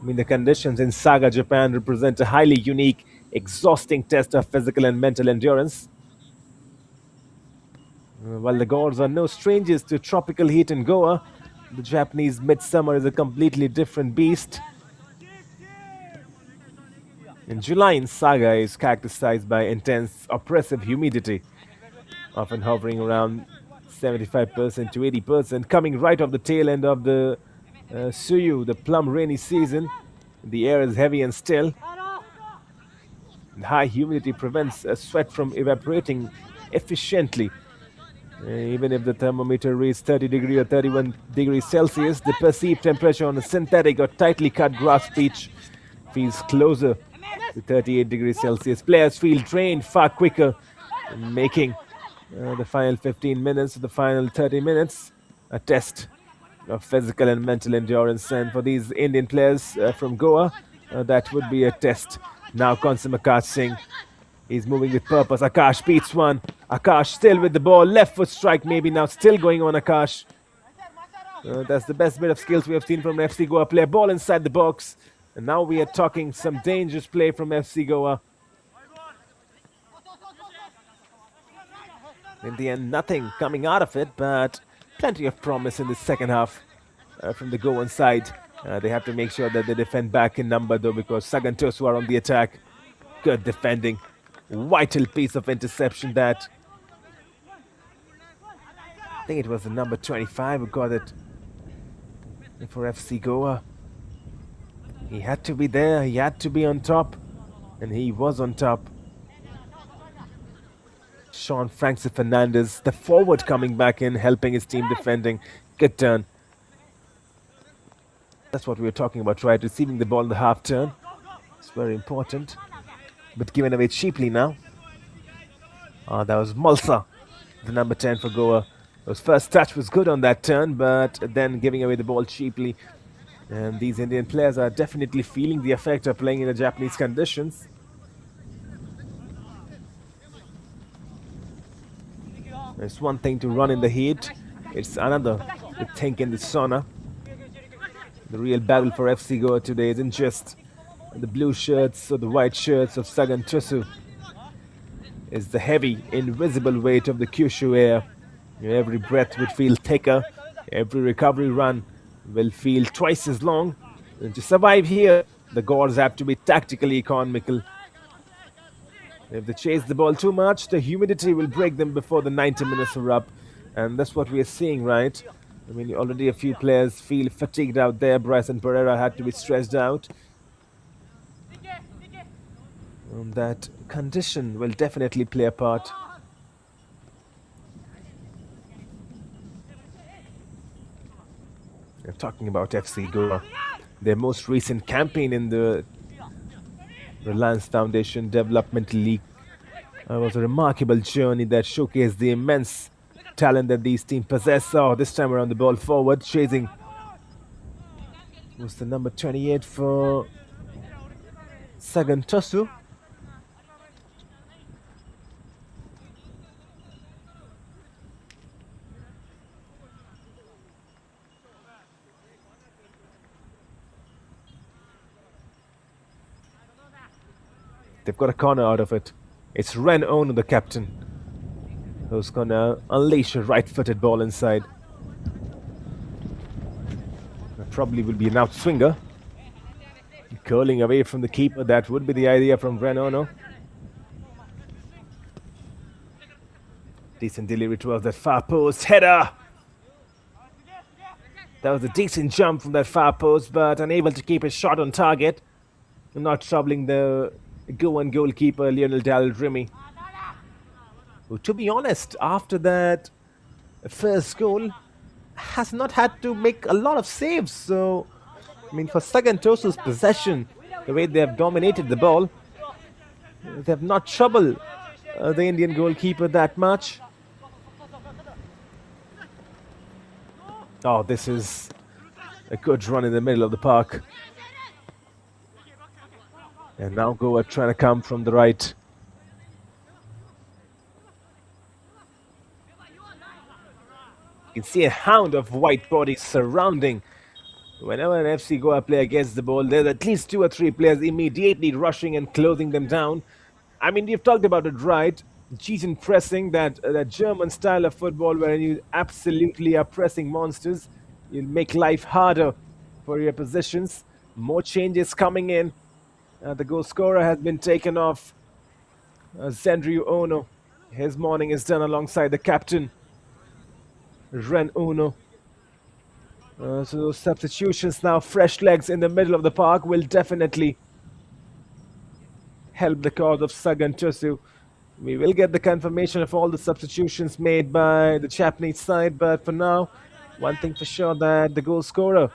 I mean, the conditions in Saga, Japan represent a highly unique, exhausting test of physical and mental endurance. While the gods are no strangers to tropical heat in Goa, the Japanese midsummer is a completely different beast. In July in Saga is characterized by intense, oppressive humidity, often hovering around 75% to 80%, coming right off the tail end of the Suyu, the plum rainy season. The air is heavy and still. And high humidity prevents sweat from evaporating efficiently. Even if the thermometer reads 30 degrees or 31 degrees Celsius, the perceived temperature on a synthetic or tightly cut grass pitch feels closer to 38 degrees Celsius. Players feel drained far quicker, making the final 15 minutes, the final 30 minutes, a test of physical and mental endurance. And for these Indian players from Goa, that would be a test. Now Konsum Akash Singh, he's moving with purpose. Akash beats one. Akash still with the ball. Left foot strike maybe now still going on Akash. That's the best bit of skills we have seen from FC Goa player. Ball inside the box. And now we are talking some dangerous play from FC Goa. In the end, nothing coming out of it, but plenty of promise in the second half from the Goan side. They have to make sure that they defend back in number though, because Sagan Tosu are on the attack. Good defending. Vital piece of interception that. I think it was the number 25 who got it for FC Goa. He had to be there, he had to be on top, and he was on top. Sean Francis Fernandez, the forward coming back in, helping his team defending. Good turn. That's what we were talking about, right? Receiving the ball in the half turn. It's very important. But given away cheaply now. That was Mulsa, the number 10 for Goa. His first touch was good on that turn, but then giving away the ball cheaply. And these Indian players are definitely feeling the effect of playing in the Japanese conditions. It's one thing to run in the heat, it's another to think in the sauna. The real battle for FC Goa today isn't just the blue shirts or the white shirts of Sagan Tosu. It's the heavy, invisible weight of the Kyushu air. Every breath would feel thicker, every recovery run will feel twice as long. And to survive here, the Gors have to be tactically economical. If they chase the ball too much, the humidity will break them before the 90 minutes are up. And that's what we are seeing, right? I mean, already a few players feel fatigued out there. Bryson Pereira had to be stretched out. And that condition will definitely play a part. We're talking about FC Goa. Their most recent campaign in the Reliance Foundation Developmental League was a remarkable journey that showcased the immense talent that these teams possess. Oh, this time around the ball forward, chasing was the number 28 for Sagan Tosu. They've got a corner out of it. It's Ren Ono, the captain, who's gonna unleash a right-footed ball inside. That probably will be an outswinger. Curling away from the keeper, that would be the idea from Ren Ono. Decent delivery towards that far post. Header! That was a decent jump from that far post, but unable to keep his shot on target. Not troubling the Goan goalkeeper Lionel Dalrimi, who, to be honest, after that first goal, has not had to make a lot of saves. So, I mean, for Sagan Tosu's possession, the way they have dominated the ball, they have not troubled the Indian goalkeeper that much. Oh, this is a good run in the middle of the park. And now Goa trying to come from the right. You can see a hound of white bodies surrounding. Whenever an FC Goa player gets the ball, there's at least 2 or 3 players immediately rushing and closing them down. I mean, you've talked about it, right? Gisen pressing, that German style of football where you absolutely are pressing monsters. You'll make life harder for your positions. More changes coming in. The goal scorer has been taken off. Zendriu Ono. His morning is done alongside the captain, Ren Ono. So those substitutions now, fresh legs in the middle of the park, will definitely help the cause of Sagan Tosu. We will get the confirmation of all the substitutions made by the Japanese side, but for now, one thing for sure, that the goal scorer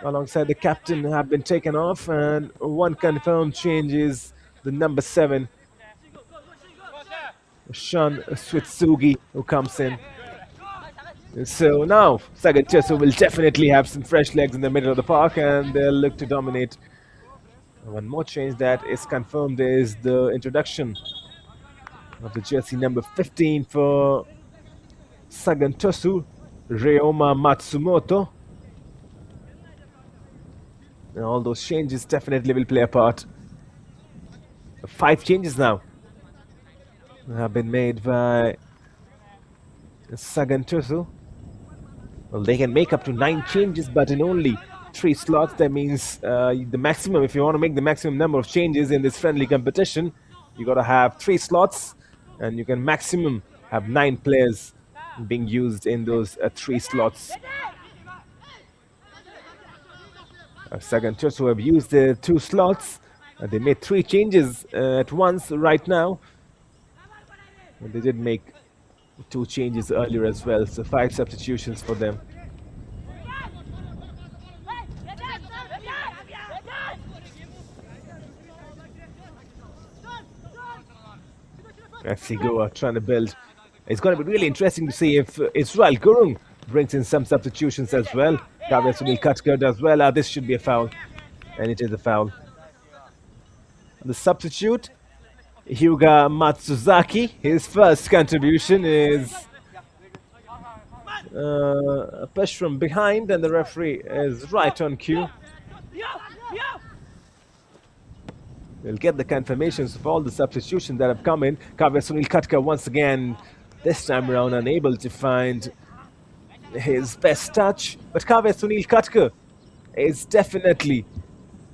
alongside the captain have been taken off, and one confirmed change is the number 7, Shun Switsugi, who comes in. So now Sagan Tosu will definitely have some fresh legs in the middle of the park, and they'll look to dominate. One more change that is confirmed is the introduction of the jersey number 15 for Sagan Tosu, Ryoma Matsumoto. And all those changes definitely will play a part. 5 changes now have been made by Sagan Tosu. Well, they can make up to 9 changes, but in only 3 slots. That means the maximum, if you want to make the maximum number of changes in this friendly competition, you got to have 3 slots, and you can maximum have 9 players being used in those 3 slots. Sagan Tosu have used the 2 slots. They made 3 changes at once right now. And they did make 2 changes earlier as well, so 5 substitutions for them. FC Goa trying to build. It's going to be really interesting to see if Israel Gurung brings in some substitutions as well. Sunil Katkar as well. This should be a foul, and it is a foul. The substitute, Hyuga Matsuzaki, his first contribution is a push from behind, and the referee is right on cue. We'll get the confirmations of all the substitutions that have come in. Sunil Katkar once again, this time around, unable to find his best touch. But Sunil Katkar is definitely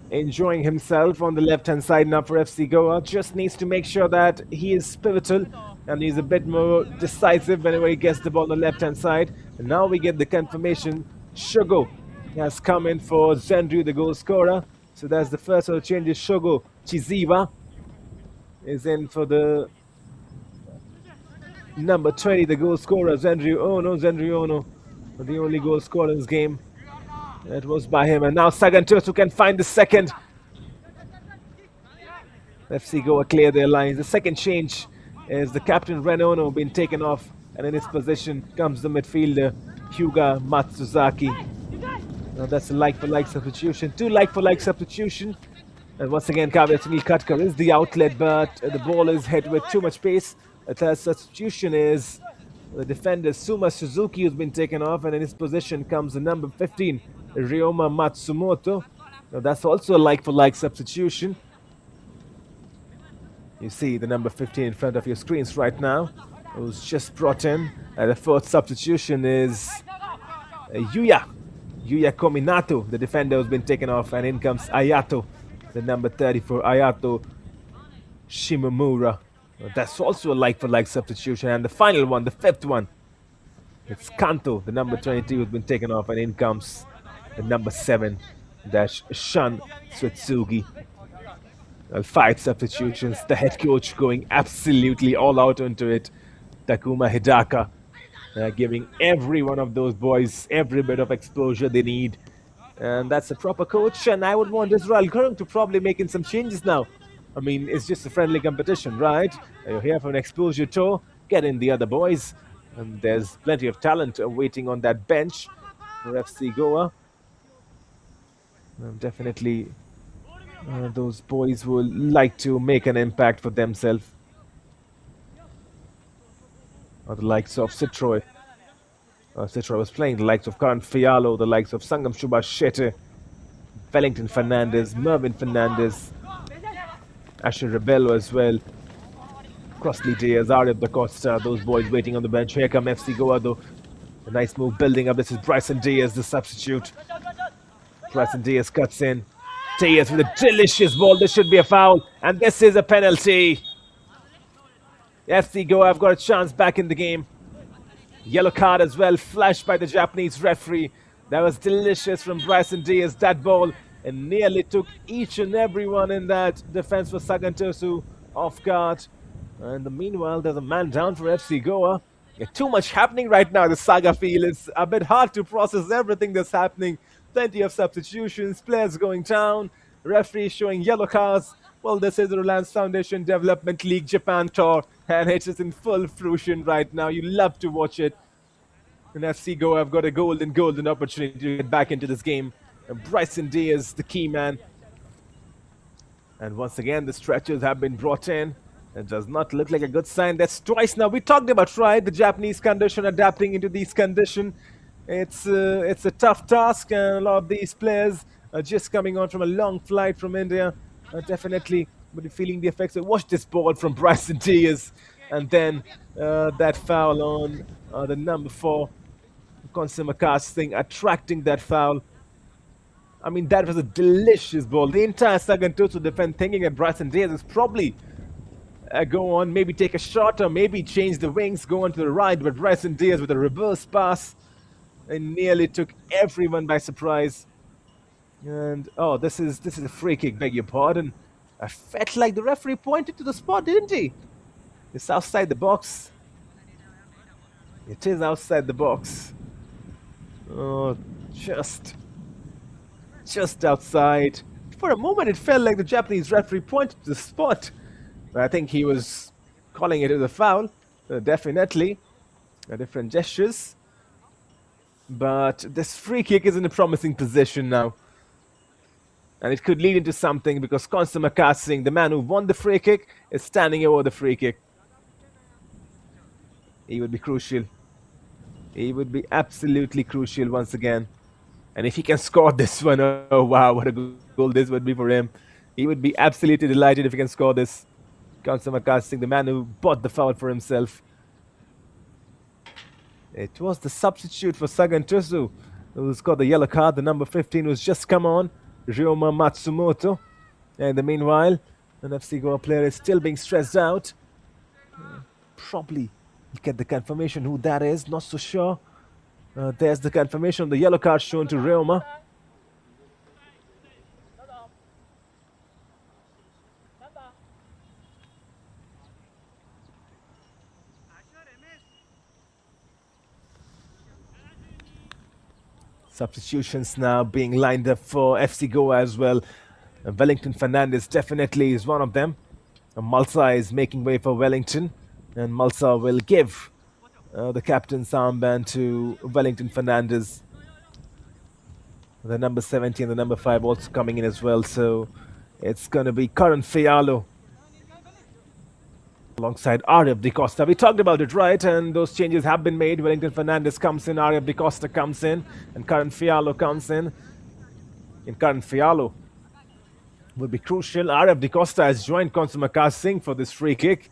enjoying himself on the left-hand side now for FC Goa. Just needs to make sure that he is pivotal and he's a bit more decisive whenever he gets the ball on the left-hand side. And now we get the confirmation. Shogo has come in for Zenryu, the goal scorer. So that's the first of the changes. Shogo Chiziwa is in for the number 20, the goal scorer. Zenryu Ono, the only goal scorer in this game. That was by him. And now Sagan Tosu can find the second. FC Goa clear their lines. The second change is the captain Ren Ono being taken off, and in his position comes the midfielder Hyuga Matsuzaki. Now that's a like-for-like substitution. 2 like-for-like substitution. And once again, Sunil Katkar is the outlet, but the ball is hit with too much pace. The third substitution is the defender Suma Suzuki, who's been taken off, and in his position comes the number 15, Ryoma Matsumoto. Now that's also a like-for-like substitution. You see the number 15 in front of your screens right now, who's just brought in. And the fourth substitution is Yuya Kominato, the defender who's been taken off, and in comes Ayato, the number 34, Ayato Shimomura. That's also a like-for-like substitution. And the final one, the fifth one, it's Kanto, the number 22, who's been taken off, and in comes the number 7, Shun Switsugi. 5 substitutions. The head coach going absolutely all out into it. Takuma Hidaka, giving every one of those boys every bit of exposure they need. And that's a proper coach. And I would want Israel Gurung to probably making some changes now. I mean, it's just a friendly competition, right? You're here for an exposure tour. Get in the other boys. And there's plenty of talent waiting on that bench for FC Goa. Definitely those boys will like to make an impact for themselves. Or the likes of Citroy. Citroy was playing the likes of Karan Fialo, the likes of Sangam Subhash Shetty, Wellington Fernandez, Mervyn Fernandez, Asher Rebello as well, Crossley Diaz, Arif Da Costa, those boys waiting on the bench. Here come FC Goa though. A nice move building up. This is Bryson Diaz, the substitute. Bryson Diaz cuts in. Diaz with a delicious ball. This should be a foul. And this is a penalty. FC Goa have got a chance back in the game. Yellow card as well, flashed by the Japanese referee. That was delicious from Bryson Diaz, that ball. And nearly took each and every one in that defense for Sagan Tosu off guard. And meanwhile, there's a man down for FC Goa. Too much happening right now. The Saga Field is a bit hard to process everything that's happening. Plenty of substitutions, players going down, referees showing yellow cards. Well, this is the Reliance Foundation Development League Japan Tour, and it is in full fruition right now. You love to watch it. And FC Goa have got a golden opportunity to get back into this game. And Bryson Diaz, the key man. And once again, the stretchers have been brought in. It does not look like a good sign. That's twice now. We talked about, right, the Japanese condition, adapting into these conditions. It's a tough task, and a lot of these players are just coming on from a long flight from India. Definitely will be feeling the effects. Watch this ball from Bryson Diaz, and then that foul on the number 4, Konsumakas thing, attracting that foul. I mean, that was a delicious ball. The entire Sagan Tosu defense thinking that Bryson Diaz is probably go on, maybe take a shot or maybe change the wings, go on to the right, but Bryson Diaz with a reverse pass and nearly took everyone by surprise. And oh, this is a free kick, beg your pardon. I felt like the referee pointed to the spot, didn't he? It's outside the box. It is outside the box. Oh, just outside. For a moment, it felt like the Japanese referee pointed to the spot. But I think he was calling it as a foul. Definitely. Different gestures. But this free kick is in a promising position now. And it could lead into something because Konsumakas Singh, the man who won the free kick, is standing over the free kick. He would be crucial. He would be absolutely crucial once again. And if he can score this one, oh wow, what a goal this would be for him. He would be absolutely delighted if he can score this. Konsumakas Singh, the man who bought the foul for himself. It was the substitute for Sagan Tosu who's got the yellow card. The number 15 who's just come on, Ryoma Matsumoto. And in the meanwhile, an FC Goa player is still being stressed out. Probably get the confirmation who that is, not so sure. There's the confirmation of the yellow card shown to Ryoma. Substitutions now being lined up for FC Goa as well. Wellington Fernandez definitely is one of them. Malsa is making way for Wellington, and Malsa will give the captain's armband to Wellington Fernandez. The number 70 and the number 5 also coming in as well, so it's going to be Karan Fialo alongside RFDL Costa. We talked about it, right? And those changes have been made. Wellington Fernandez comes in, RFDL Costa comes in, and Karan Fialo comes in. And Karan Fialo will be crucial. RFDL Costa has joined Konsumakas Singh for this free kick.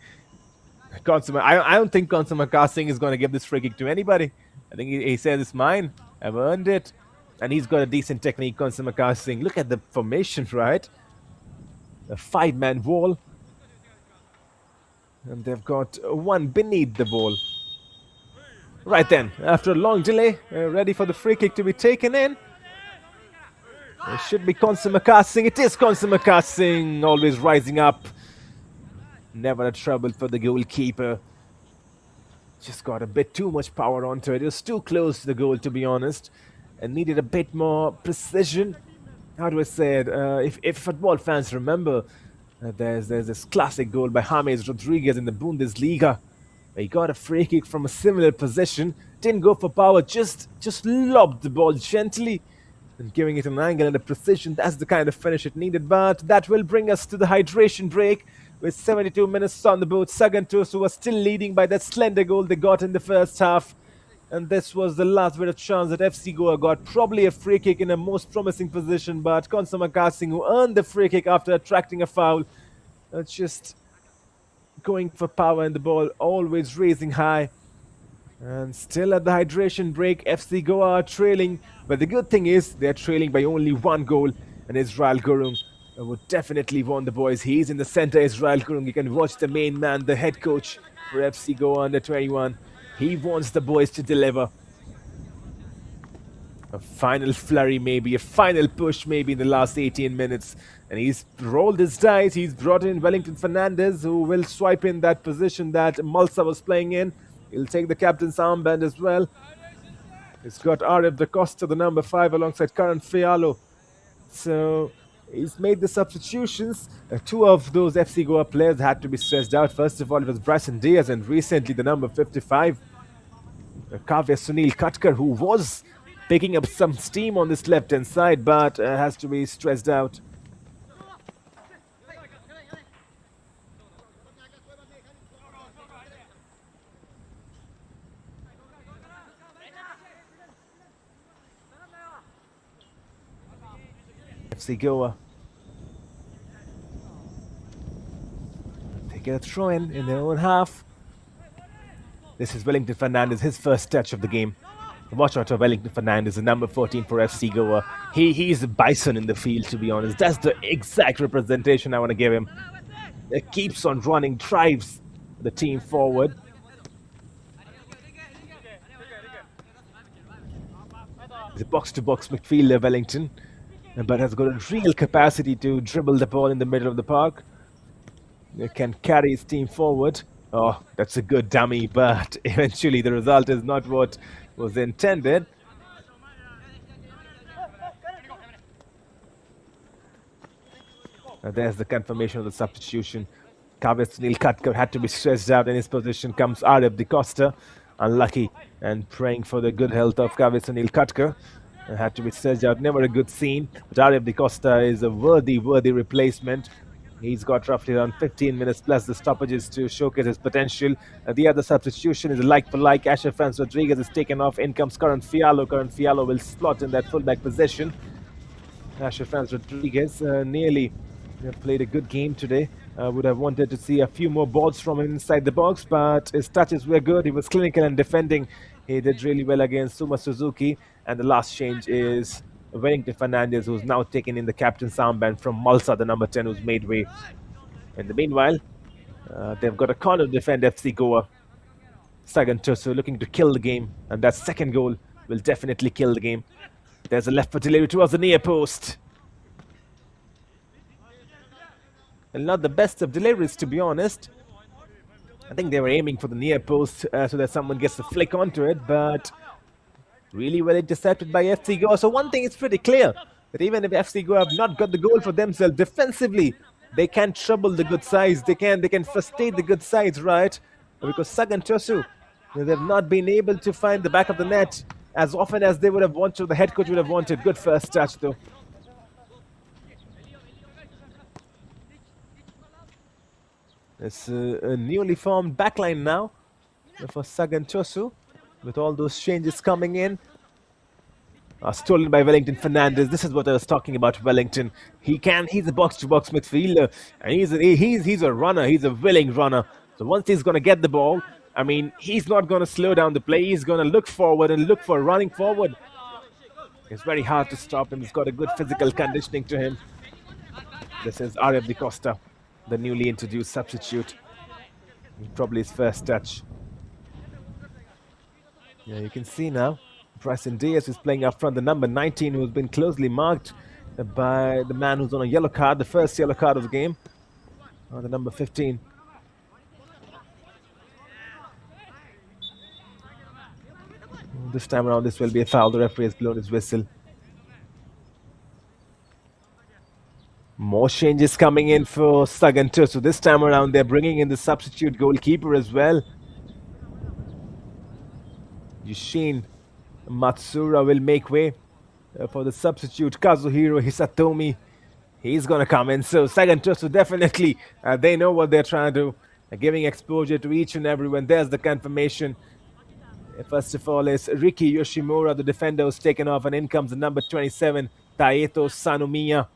I don't think Konsumakas Singh is going to give this free kick to anybody. I think he says it's mine. I've earned it. And he's got a decent technique, Konsumakas Singh. Look at the formation, right? A 5-man wall. And they've got one beneath the ball. Right then, after a long delay, ready for the free kick to be taken in. It should be Konsumakas Singh. It is Konsumakas Singh, always rising up. Never a trouble for the goalkeeper. Just got a bit too much power onto it. It was too close to the goal, to be honest. And needed a bit more precision. How do I say it? If football fans remember, there's this classic goal by James Rodriguez in the Bundesliga. He got a free kick from a similar position. Didn't go for power, just lobbed the ball gently. And giving it an angle and a precision. That's the kind of finish it needed. But that will bring us to the hydration break. With 72 minutes on the board, Sagan Tosu was still leading by that slender goal they got in the first half. And this was the last bit of chance that FC Goa got. Probably a free kick in a most promising position, but Konsumakas Singh, who earned the free kick after attracting a foul, just going for power in the ball, always raising high. And still at the hydration break, FC Goa are trailing. But the good thing is, they're trailing by only 1 goal. And Israel Gurung would definitely warn the boys. He's in the center, Israel Gurung. You can watch the main man, the head coach for FC Goa under 21. He wants the boys to deliver. A final flurry maybe, a final push maybe in the last 18 minutes. And he's rolled his dice. He's brought in Wellington Fernandez, who will swipe in that position that Mulsa was playing in. He'll take the captain's armband as well. He's got RF Da Costa, the number 5, alongside Karan Fialo. So he's made the substitutions. Two of those FC Goa players had to be stressed out. First of all, it was Bryson Diaz, and recently the number 55, Kavya Sunil Katkar, who was picking up some steam on this left-hand side, but has to be stressed out. FC Goa. They get a throw-in their own half. This is Wellington Fernandez, his first touch of the game. Watch out for Wellington Fernandez, the number 14 for FC Goa. He's a bison in the field, to be honest. That's the exact representation I want to give him. He keeps on running, drives the team forward. He's a box-to-box midfielder, Wellington, but has got a real capacity to dribble the ball in the middle of the park. He can carry his team forward. Oh, that's a good dummy, but eventually the result is not what was intended. There's the confirmation of the substitution. Kavya Sunil Katkar had to be stretched out. In his position comes RF Da Costa. Unlucky, and praying for the good health of Kavya Sunil Katkar. Had to be stretched out. Never a good scene, but RF Da Costa is a worthy replacement. He's got roughly around 15 minutes plus the stoppages to showcase his potential. The other substitution is a like-for-like. Asher Franz Rodriguez is taken off. In comes Karan Fialo. Karan Fialo will slot in that fullback position. Asher Franz Rodriguez nearly played a good game today. Would have wanted to see a few more balls from him inside the box, but his touches were good. He was clinical and defending. He did really well against Suma Suzuki. And the last change is Wellington Fernandez, who's now taken in the captain's armband from Mulsa, the number 10, who's made way. In the meanwhile, they've got a corner to defend FC Goa. Sagan Tosu looking to kill the game, and that second goal will definitely kill the game. There's a left foot delivery towards the near post. And not the best of deliveries, to be honest. I think they were aiming for the near post so that someone gets a flick onto it, but really well intercepted by FC Goa. So one thing is pretty clear, that even if FC Goa have not got the goal for themselves, defensively, they can trouble the good sides. They can frustrate the good sides, right? Because Sagan Tosu, they've not been able to find the back of the net as often as they would have wanted, the head coach would have wanted. Good first touch, though. It's a newly formed backline now for Sagan Tosu, with all those changes coming in. Stolen by Wellington Fernandez. This is what I was talking about, Wellington. He's a box-to-box midfielder, and he's a runner. He's a willing runner. So once he's going to get the ball, I mean, he's not going to slow down the play. He's going to look forward and look for running forward. It's very hard to stop him. He's got a good physical conditioning to him. This is RF Da Costa, the newly introduced substitute. Probably his first touch. Yeah, you can see now, Bryson Diaz is playing up front, the number 19, who's been closely marked by the man who's on a yellow card, the first yellow card of the game, the number 15. This time around, this will be a foul. The referee has blown his whistle. More changes coming in for Sagan Tosu. This time around, they're bringing in the substitute goalkeeper as well. Yushin Matsura will make way for the substitute Kazuhiro Hisatomi. He's going to come in. So Sagan Tosu definitely, they know what they're trying to do. Giving exposure to each and everyone. There's the confirmation. First of all is Riki Yoshimura, the defender, who's taken off, and in comes the number 27, Taeto Sanomiya.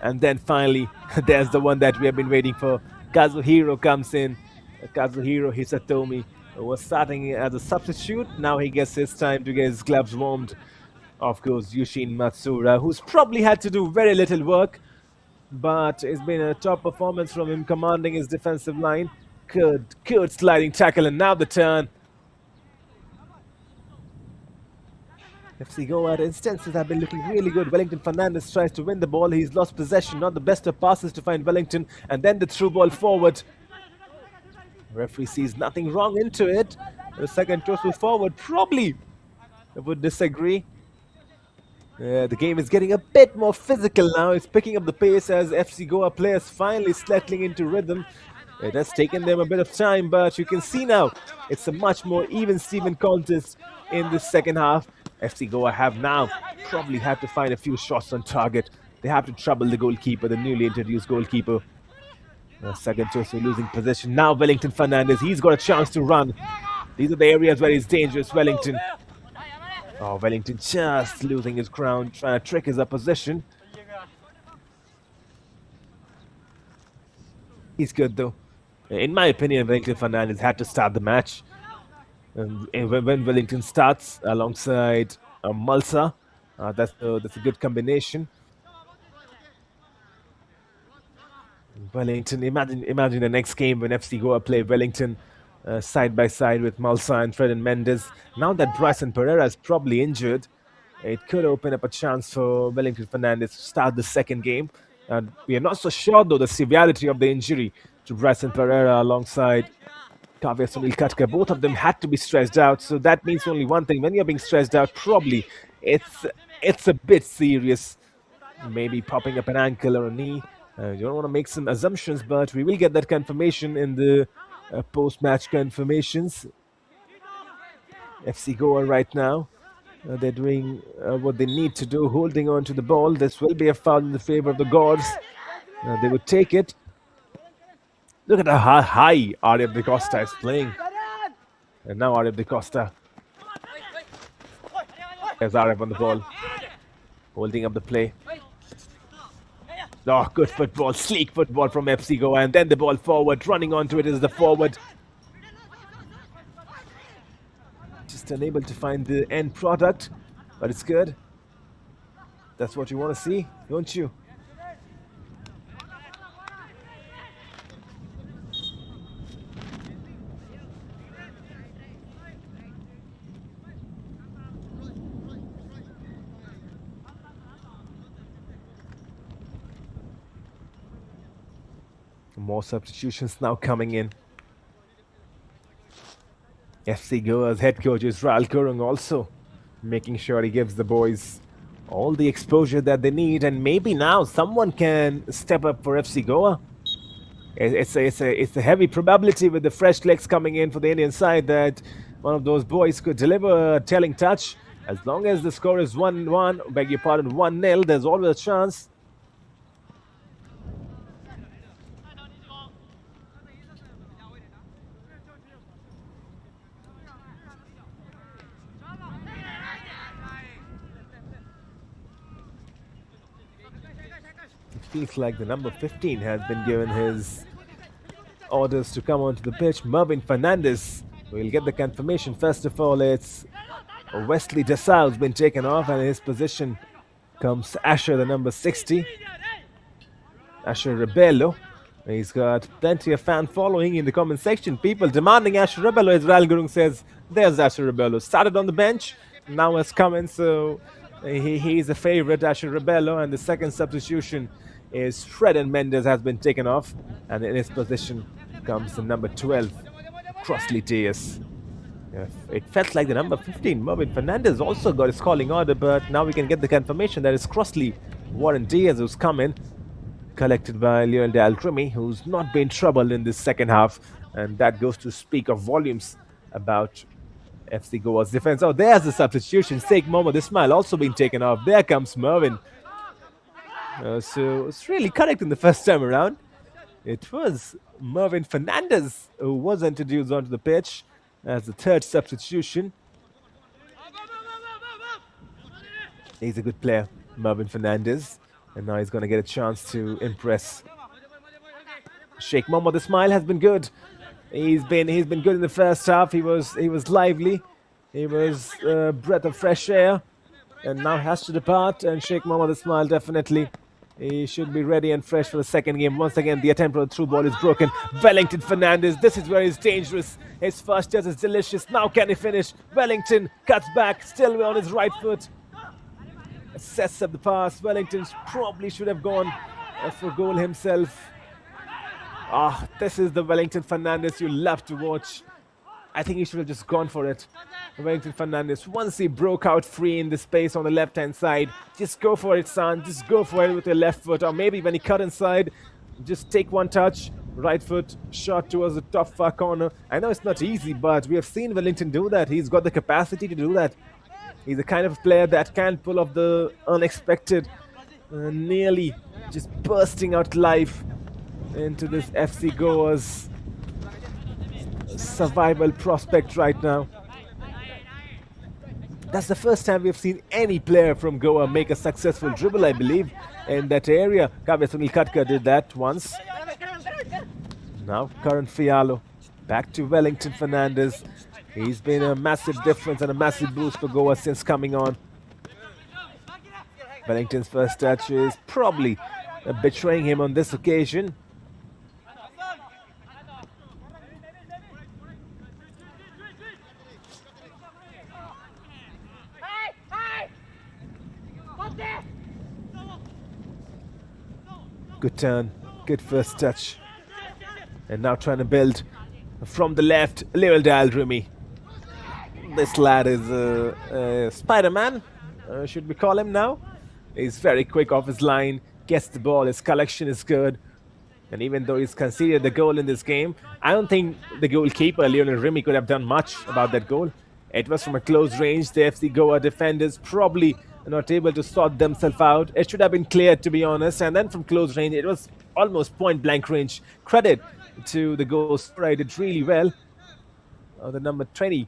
And then finally, there's the one that we have been waiting for. Kazuhiro comes in. Kazuhiro Hisatomi was starting as a substitute. Now he gets his time to get his gloves warmed. Of course, Yushin Matsura, who's probably had to do very little work, but it's been a top performance from him, commanding his defensive line. Good sliding tackle, and now the turn. FC Goa at instances have been looking really good. Wellington Fernandez tries to win the ball. He's lost possession. Not the best of passes to find Wellington. And then the through ball forward. Referee sees nothing wrong into it. The Sagan Tosu forward probably would disagree. The game is getting a bit more physical now. It's picking up the pace as FC Goa players finally settling into rhythm. It has taken them a bit of time, but you can see now it's a much more even-steven contest in the second half. FC Goa have now probably had to find a few shots on target. They have to trouble the goalkeeper, the newly introduced goalkeeper. Sagan Tosu losing possession. Now Wellington Fernandez, he's got a chance to run. These are the areas where he's dangerous, Wellington. Oh, Wellington just losing his ground, trying to trick his opposition. He's good though. In my opinion, Wellington Fernandez had to start the match. And when Wellington starts alongside Malsa, that's a good combination. Wellington, imagine the next game when FC Goa play Wellington side by side with Malsa and Fred and Mendes. Now that Bryson Pereira is probably injured, it could open up a chance for Wellington Fernandez to start the second game. We are not so sure though the severity of the injury to Bryson Pereira alongside Kavya Sunil Katka. Both of them had to be stretched out, so that means only one thing. When you're being stretched out, probably it's a bit serious. Maybe popping up an ankle or a knee. You don't want to make some assumptions, but we will get that confirmation in the post-match confirmations. FC Goa right now, they're doing what they need to do, holding on to the ball. This will be a foul in the favor of the Gods. They would take it. Look at how high RF De Costa is playing. And now RF De Costa. There's RF on the ball, holding up the play. Oh, good football, sleek football from FC Goa, and then the ball forward, running onto it is the forward. Just unable to find the end product, but it's good. That's what you want to see, don't you? More substitutions now coming in. FC Goa's head coach Israel Kurung also making sure he gives the boys all the exposure that they need, and maybe now someone can step up for FC Goa. It's a heavy probability with the fresh legs coming in for the Indian side that one of those boys could deliver a telling touch. As long as the score is 1-1, beg your pardon, 1-0, there's always a chance. Feels like the number 15 has been given his orders to come onto the pitch. Mervyn Fernandez will get the confirmation. First of all, it's Wesley Desau's been taken off, and in his position comes Asher, the number 60. Asher Rebello. He's got plenty of fan following in the comment section. People demanding Asher Rebello. Israel Gurung says, there's Asher Rebello. Started on the bench, now has come in, so he's a favorite, Asher Rebello. And the second substitution is Fred and Mendes has been taken off, and in his position comes the number 12, Crossley Diaz. It felt like the number 15, Mervyn Fernandez, also got his calling order, but now we can get the confirmation that it's Crossley Warren Diaz who's come in, collected by Lionel Daltrimi, who's not been troubled in this second half, and that goes to speak of volumes about FC Goa's defense. Oh, there's the substitution. Sheikh Mohamed Ismail also been taken off. There comes Mervyn. So it's really correct in the first time around. It was Mervyn Fernandez who was introduced onto the pitch as the third substitution. He's a good player, Mervyn Fernandez, and now he's going to get a chance to impress. Sheikh Mohamed Ismail has been good. He's been good in the first half. He was lively. He was a breath of fresh air, and now has to depart. And Sheikh Mohamed Ismail definitely He should be ready and fresh for the second game. Once again, the attempt for the through ball is broken. Wellington Fernandez, this is where he's dangerous. His first touch is delicious. Now can he finish? Wellington cuts back, still on his right foot. Sets up the pass. Wellington probably should have gone for goal himself. This is the Wellington Fernandez you love to watch. I think he should have just gone for it. Wellington Fernandez, once he broke out free in the space on the left-hand side, just go for it, son. Just go for it with your left foot. Or maybe when he cut inside, just take one touch, right foot, shot towards the top far corner. I know it's not easy, but we have seen Wellington do that. He's got the capacity to do that. He's the kind of player that can pull off the unexpected, nearly just bursting out life into this FC Goa's survival prospect right now. That's the first time we've seen any player from Goa make a successful dribble, I believe, in that area. Sunil Katka did that once. Now Karan Fialo, back to Wellington Fernandez. He's been a massive difference and a massive boost for Goa since coming on. Wellington's first touch is probably betraying him on this occasion. Good turn, good first touch. And now trying to build from the left, Lionel Dalrumi. This lad is a Spider-Man, should we call him now? He's very quick off his line, gets the ball, his collection is good. And even though he's conceded the goal in this game, I don't think the goalkeeper, Lionel Remy, could have done much about that goal. It was from a close range. The FC Goa defenders probably not able to sort themselves out. It should have been cleared, to be honest. And then from close range, it was almost point-blank range. Credit to the goal scorer. He did really well. The number 20,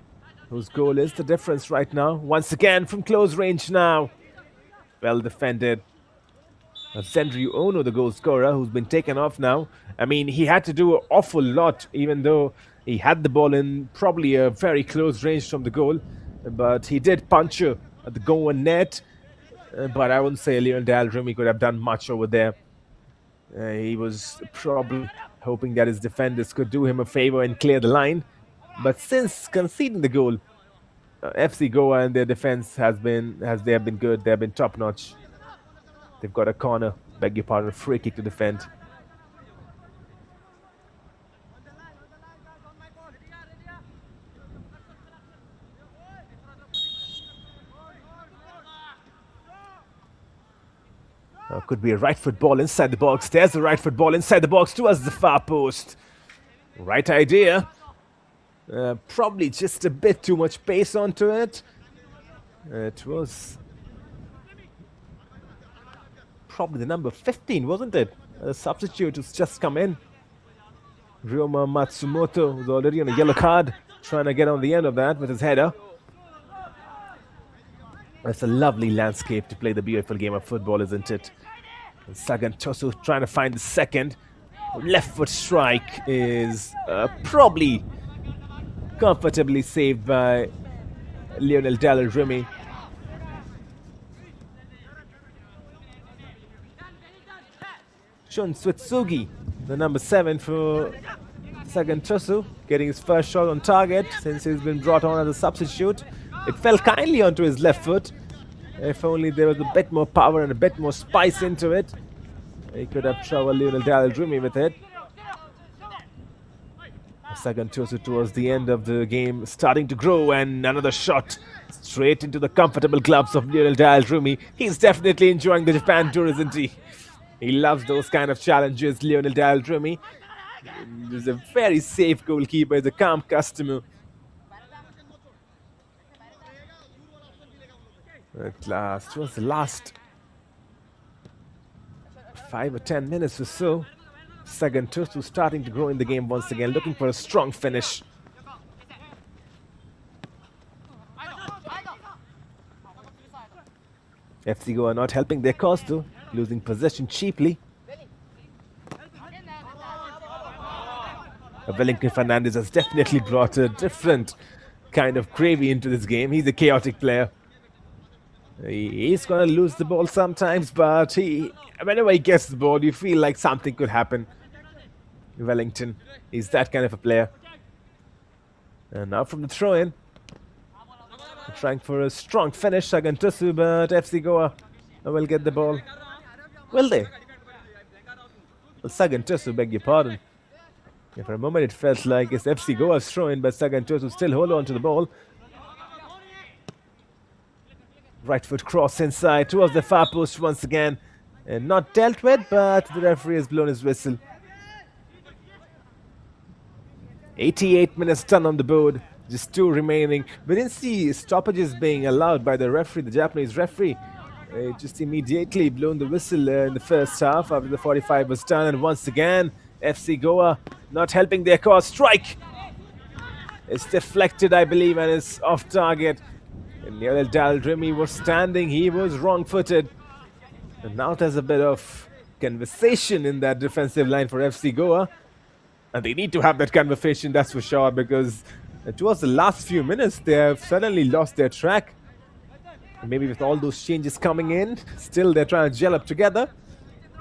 whose goal is the difference right now. Once again, from close range now. Well defended. Zendriu Ono, the goal scorer, who's been taken off now. I mean, he had to do an awful lot, even though he had the ball in probably a very close range from the goal. But he did puncture at the Goa net. But I wouldn't say Lionel Dalrumi could have done much over there. He was probably hoping that his defenders could do him a favor and clear the line. But since conceding the goal, FC Goa and their defense have been good. They have been top notch. They've got a corner, beg your pardon, a free kick to defend. Could be a right foot ball inside the box. There's the right foot ball inside the box towards the far post. Right idea. Probably just a bit too much pace onto it. It was probably the number 15, wasn't it? A substitute who's just come in. Ryoma Matsumoto was already on a yellow card, trying to get on the end of that with his header. It's a lovely landscape to play the beautiful game of football, isn't it? And Sagan Tosu trying to find the second. Left foot strike is probably comfortably saved by Lionel Dalrumi. Shun Switsugi, the number 7 for Sagan Tosu, getting his first shot on target since he's been brought on as a substitute. It fell kindly onto his left foot. If only there was a bit more power and a bit more spice into it, he could have troubled Lionel Dalrumi with it. Sagan Tosu towards the end of the game starting to grow, and another shot straight into the comfortable gloves of Lionel Dalrumi. He's definitely enjoying the Japan Tour, isn't he? He loves those kind of challenges, Lionel Dalrumi. He's a very safe goalkeeper, he's a calm customer. At last, it was the last 5 or 10 minutes or so. Sagan Tosu starting to grow in the game once again, looking for a strong finish. FC Goa not helping their cause though, losing possession cheaply. Wellington Fernandez has definitely brought a different kind of gravy into this game. He's a chaotic player. He's gonna lose the ball sometimes, but whenever he gets the ball, you feel like something could happen. Wellington, he's that kind of a player. And now from the throw-in, trying for a strong finish, Sagan Tosu, but FC Goa will get the ball. Will they? Well, Sagan Tosu, beg your pardon. Yeah, for a moment it felt like it's FC Goa's throw-in, but Sagan Tosu still hold on to the ball. Right foot cross inside towards the far post once again. And not dealt with, but the referee has blown his whistle. 88 minutes done on the board, just 2 remaining. We didn't see stoppages being allowed by the referee, the Japanese referee. Just immediately blown the whistle in the first half after the 45 was done. And once again, FC Goa not helping their cause. Strike! It's deflected, I believe, and it's off target. And Neil Daldrimi was standing, he was wrong-footed. And now there's a bit of conversation in that defensive line for FC Goa. And they need to have that conversation, that's for sure, because towards the last few minutes, they have suddenly lost their track. And maybe with all those changes coming in, still they're trying to gel up together.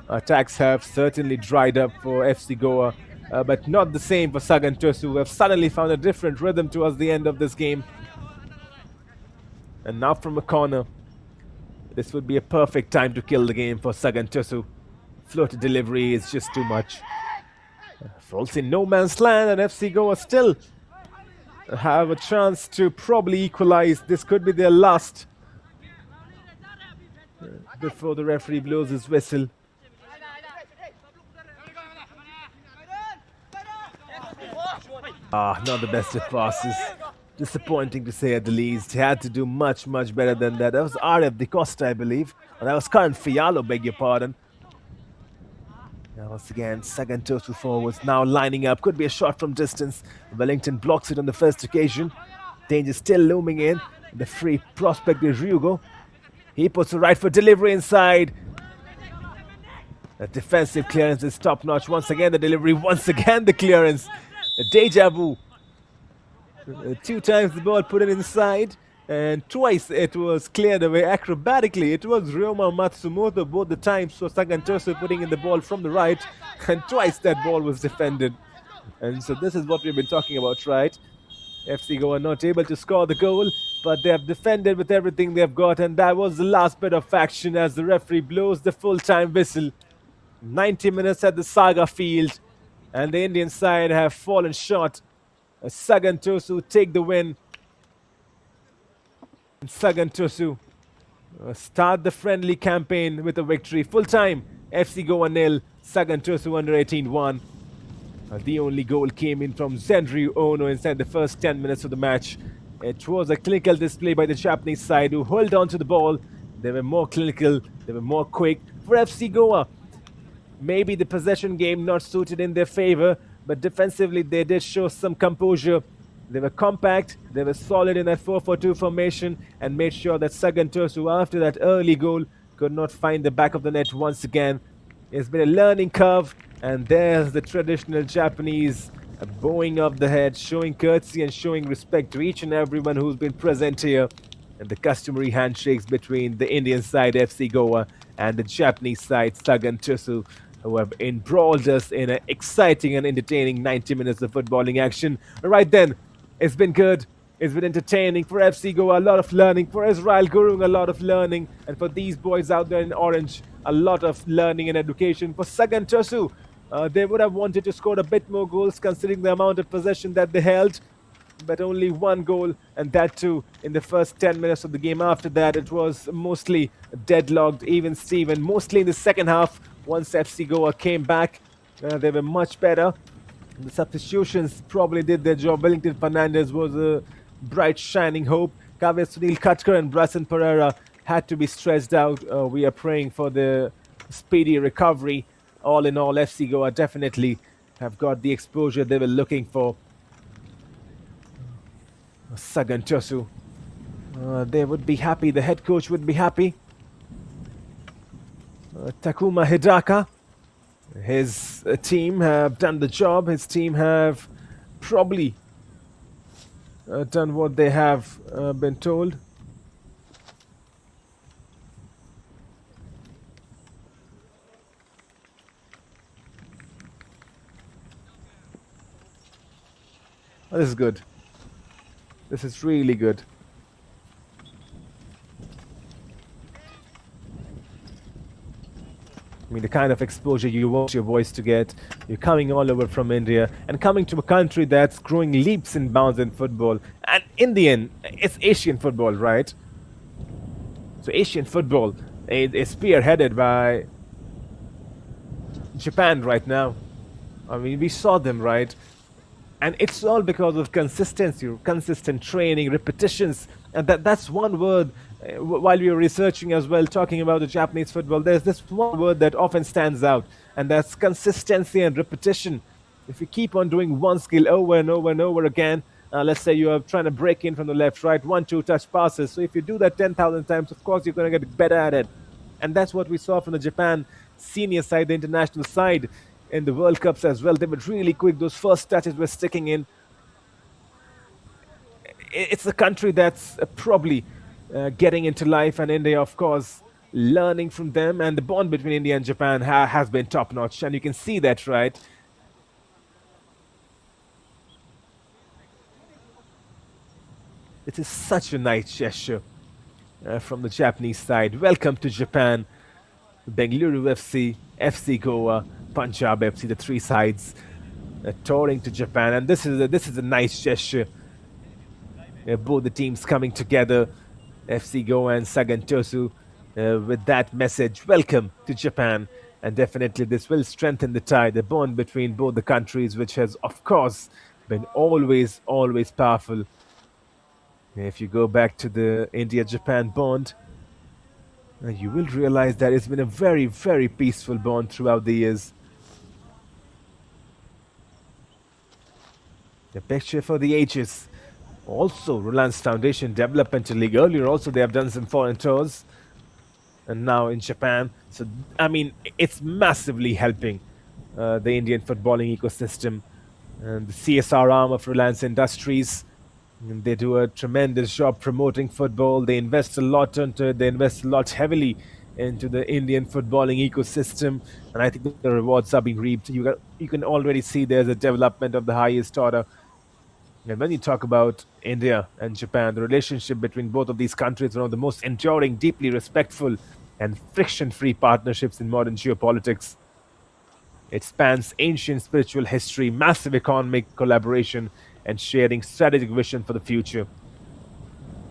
Attacks have certainly dried up for FC Goa, but not the same for Sagan Tosu, who have suddenly found a different rhythm towards the end of this game. And now from a corner, this would be a perfect time to kill the game for Sagan Tosu. Floated delivery is just too much. Falls in no man's land, and FC Goa still have a chance to probably equalize. This could be their last before the referee blows his whistle. Not the best of passes. Disappointing to say at the least. He had to do much, much better than that. That was RF Costa, I believe. And that was Karan Fialo, beg your pardon. Now once again, Sagan Tosu forwards now lining up. Could be a shot from distance. Wellington blocks it on the first occasion. Danger still looming in. The free prospect is Ryugo. He puts the right foot delivery inside. The defensive clearance is top-notch. Once again the delivery, once again the clearance. A deja vu. 2 times the ball put it inside, and twice it was cleared away acrobatically. It was Ryoma Matsumoto both the times, so Sagan Tosu putting in the ball from the right, and twice that ball was defended. And so this is what we've been talking about, right? FC Goa not able to score the goal, but they have defended with everything they've got, and that was the last bit of action as the referee blows the full-time whistle. 90 minutes at the Saga Field, and the Indian side have fallen short. Sagan Tosu take the win. Sagan Tosu start the friendly campaign with a victory. Full time, FC Goa 0, Sagan Tosu under 18 1. The only goal came in from Zenryu Ono inside the first 10 minutes of the match. It was a clinical display by the Japanese side who held on to the ball. They were more clinical, they were more quick. For FC Goa, maybe the possession game not suited in their favor, but defensively they did show some composure. They were compact, they were solid in that 4-4-2 formation, and made sure that Sagan Tosu, after that early goal, could not find the back of the net once again. It's been a learning curve, and there's the traditional Japanese bowing of the head, showing courtesy and showing respect to each and everyone who's been present here, and the customary handshakes between the Indian side FC Goa and the Japanese side Sagan Tosu, who have embroiled us in an exciting and entertaining 90 minutes of footballing action. Right then, it's been good. It's been entertaining for FC Goa, a lot of learning. For Israel Gurung, a lot of learning. And for these boys out there in orange, a lot of learning and education. For Sagan Tosu, they would have wanted to score a bit more goals considering the amount of possession that they held. But only 1 goal, and that too in the first 10 minutes of the game. After that, it was mostly deadlocked, even Steven. Mostly in the second half, once FC Goa came back, they were much better. The substitutions probably did their job. Wellington Fernandez was a bright, shining hope. Kavya Sunil Katkar and Brasan Pereira had to be stretched out. We are praying for the speedy recovery. All in all, FC Goa definitely have got the exposure they were looking for. Sagan Tosu, they would be happy. The head coach would be happy. Takuma Hidaka, his team have done the job. His team have probably done what they have been told. Oh, this is good. This is really good. I mean, the kind of exposure you want your voice to get. You're coming all over from India and coming to a country that's growing leaps and bounds in football. And in the end, it's Asian football, right? So Asian football is spearheaded by Japan right now. I mean, we saw them, right? And it's all because of consistency, consistent training, repetitions. And that's one word, while we were researching as well, talking about the Japanese football, there's this one word that often stands out, and that's consistency and repetition. If you keep on doing one skill over and over and over again, let's say you are trying to break in from the left, right, 1-2 touch passes. So if you do that 10,000 times, of course, you're going to get better at it. And that's what we saw from the Japan senior side, the international side, in the World Cups as well. They were really quick. Those first touches were sticking in. It's a country that's probably getting into life, and India, of course, learning from them. And the bond between India and Japan has been top-notch, and you can see that, right? It is such a nice gesture from the Japanese side. Welcome to Japan. Bengaluru FC, FC Goa, Punjab FC, the three sides touring to Japan, and this is a nice gesture. Both the teams coming together, FC Goa and Sagan Tosu, with that message, welcome to Japan. And definitely this will strengthen the tie, the bond between both the countries, which has, of course, been always powerful. If you go back to the India-Japan bond, you will realize that it's been a very, very peaceful bond throughout the years. The picture for the ages. Also, Reliance Foundation Developmental League. Earlier also they have done some foreign tours. And now in Japan. So, I mean, it's massively helping the Indian footballing ecosystem. And the CSR arm of Reliance Industries. And they do a tremendous job promoting football. They invest a lot into it. They invest a lot heavily into the Indian footballing ecosystem. And I think the rewards are being reaped. You can already see there's a development of the highest order. And when you talk about India and Japan, the relationship between both of these countries is one of the most enduring, deeply respectful, and friction-free partnerships in modern geopolitics. It spans ancient spiritual history, massive economic collaboration, and sharing strategic vision for the future.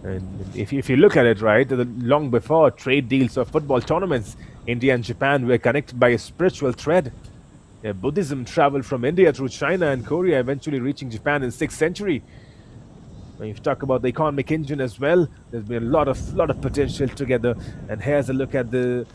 And if you look at it, right, long before trade deals or football tournaments, India and Japan were connected by a spiritual thread. Buddhism traveled from India through China and Korea, eventually reaching Japan in 6th century. When you talk about the economic engine as well, there's been a lot of potential together. And here's a look at the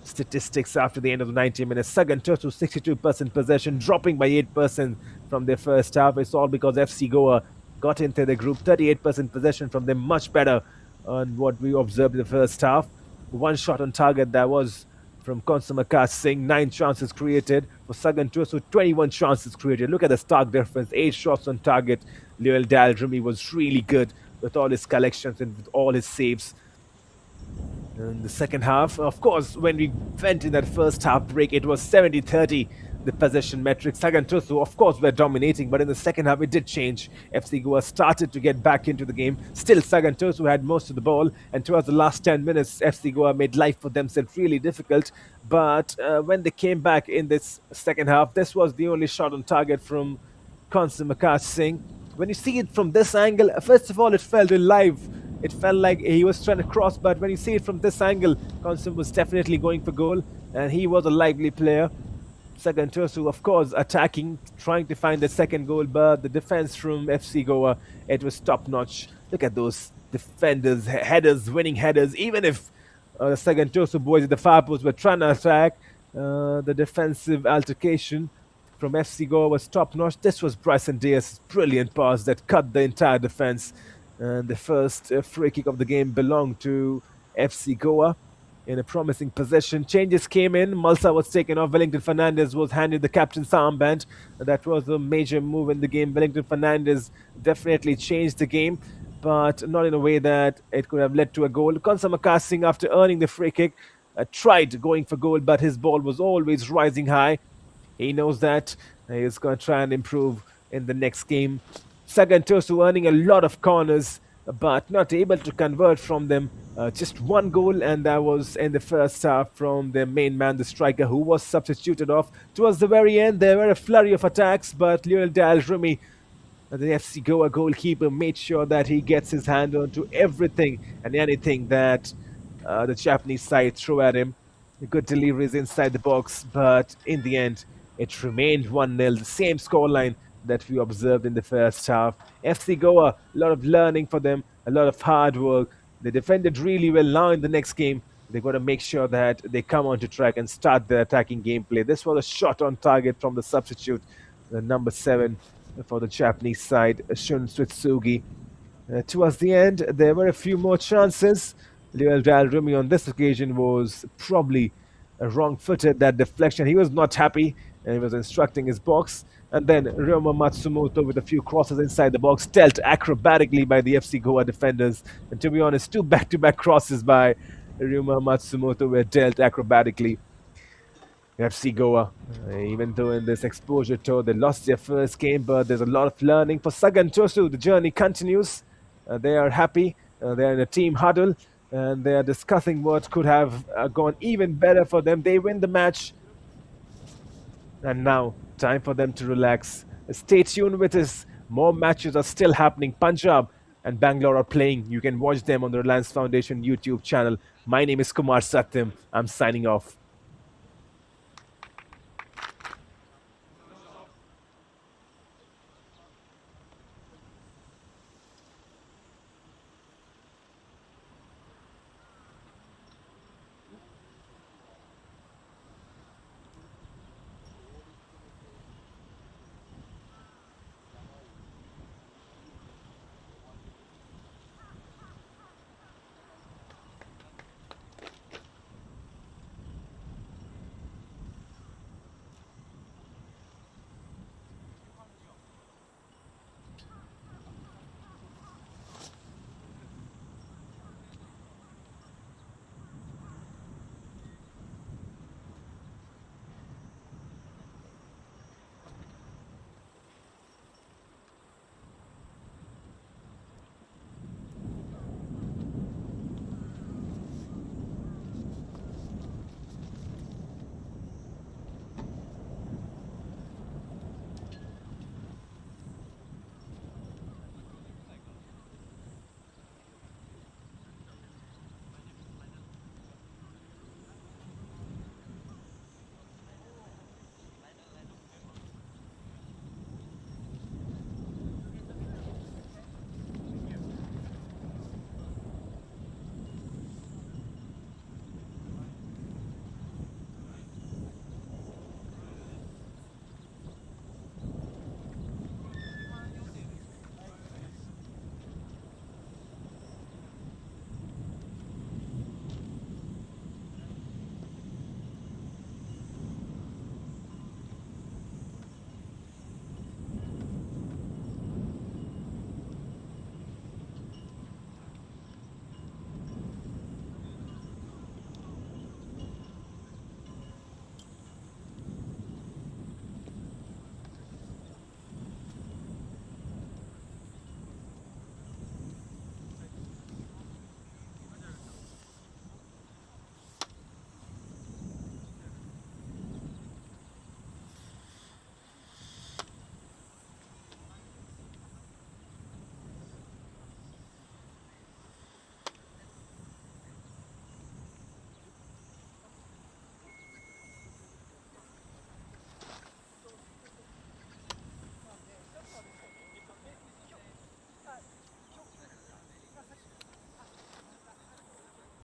statistics after the end of the 90 minutes. Sagan Tosu 62% possession, dropping by 8% from their first half. It's all because FC Goa got into the group. 38% possession from them, much better on what we observed in the first half. One shot on target that was from Konsumakas Singh, 9 chances created. For Sagan Tosu, 21 chances created. Look at the stark difference, 8 shots on target. Lionel Dalrumi was really good with all his collections and with all his saves. In the second half, of course, when we went in that first half break, it was 70-30, the possession metrics. Sagan Tosu, of course, were dominating, but in the second half, it did change. FC Goa started to get back into the game. Still, Sagan Tosu had most of the ball, and towards the last 10 minutes, FC Goa made life for themselves really difficult. But when they came back in this second half, this was the only shot on target from Konsumakas Singh. When you see it from this angle, first of all, it felt alive. It felt like he was trying to cross, but when you see it from this angle, Konsum was definitely going for goal, and he was a lively player. Sagan Tosu, of course, attacking, trying to find the second goal, but the defense from FC Goa, it was top-notch. Look at those defenders, headers, winning headers. Even if the Sagan Tosu boys at the far post were trying to attack, the defensive altercation from FC Goa was top-notch. This was Bryson Diaz's brilliant pass that cut the entire defense. And the first free kick of the game belonged to FC Goa in a promising possession. Changes came in. Malsa was taken off. Wellington Fernandez was handed the captain's armband. That was a major move in the game. Wellington Fernandez definitely changed the game, but not in a way that it could have led to a goal. Konsumakas Singh, after earning the free kick, tried going for goal, but his ball was always rising high. He knows that. He's going to try and improve in the next game. Sagan Tosu earning a lot of corners, but not able to convert from them. Just one goal, and that was in the first half from their main man, the striker, who was substituted off. Towards the very end, there were a flurry of attacks, but Lionel Dalrumi, the FC Goa goalkeeper, made sure that he gets his hand onto everything and anything that the Japanese side threw at him. Good deliveries inside the box, but in the end, it remained 1-0, the same scoreline that we observed in the first half. FC Goa, a lot of learning for them, a lot of hard work. They defended really well. Now in the next game, they've got to make sure that they come onto track and start their attacking gameplay. This was a shot on target from the substitute, the number 7 for the Japanese side, Shun Suitsugi. Towards the end, there were a few more chances. Lionel Dalrumi on this occasion was probably wrong-footed, that deflection. He was not happy, and he was instructing his box. And then Ryoma Matsumoto with a few crosses inside the box, dealt acrobatically by the FC Goa defenders. And to be honest, 2 back-to-back crosses by Ryoma Matsumoto were dealt acrobatically. FC Goa, even though in this exposure tour they lost their first game, but there's a lot of learning for Sagan Tosu. The journey continues. They are happy. They're in a team huddle, and they are discussing what could have gone even better for them. They win the match. And now, time for them to relax. Stay tuned with us. More matches are still happening. Punjab and Bangalore are playing. You can watch them on the Reliance Foundation YouTube channel. My name is Kumar Satyam. I'm signing off.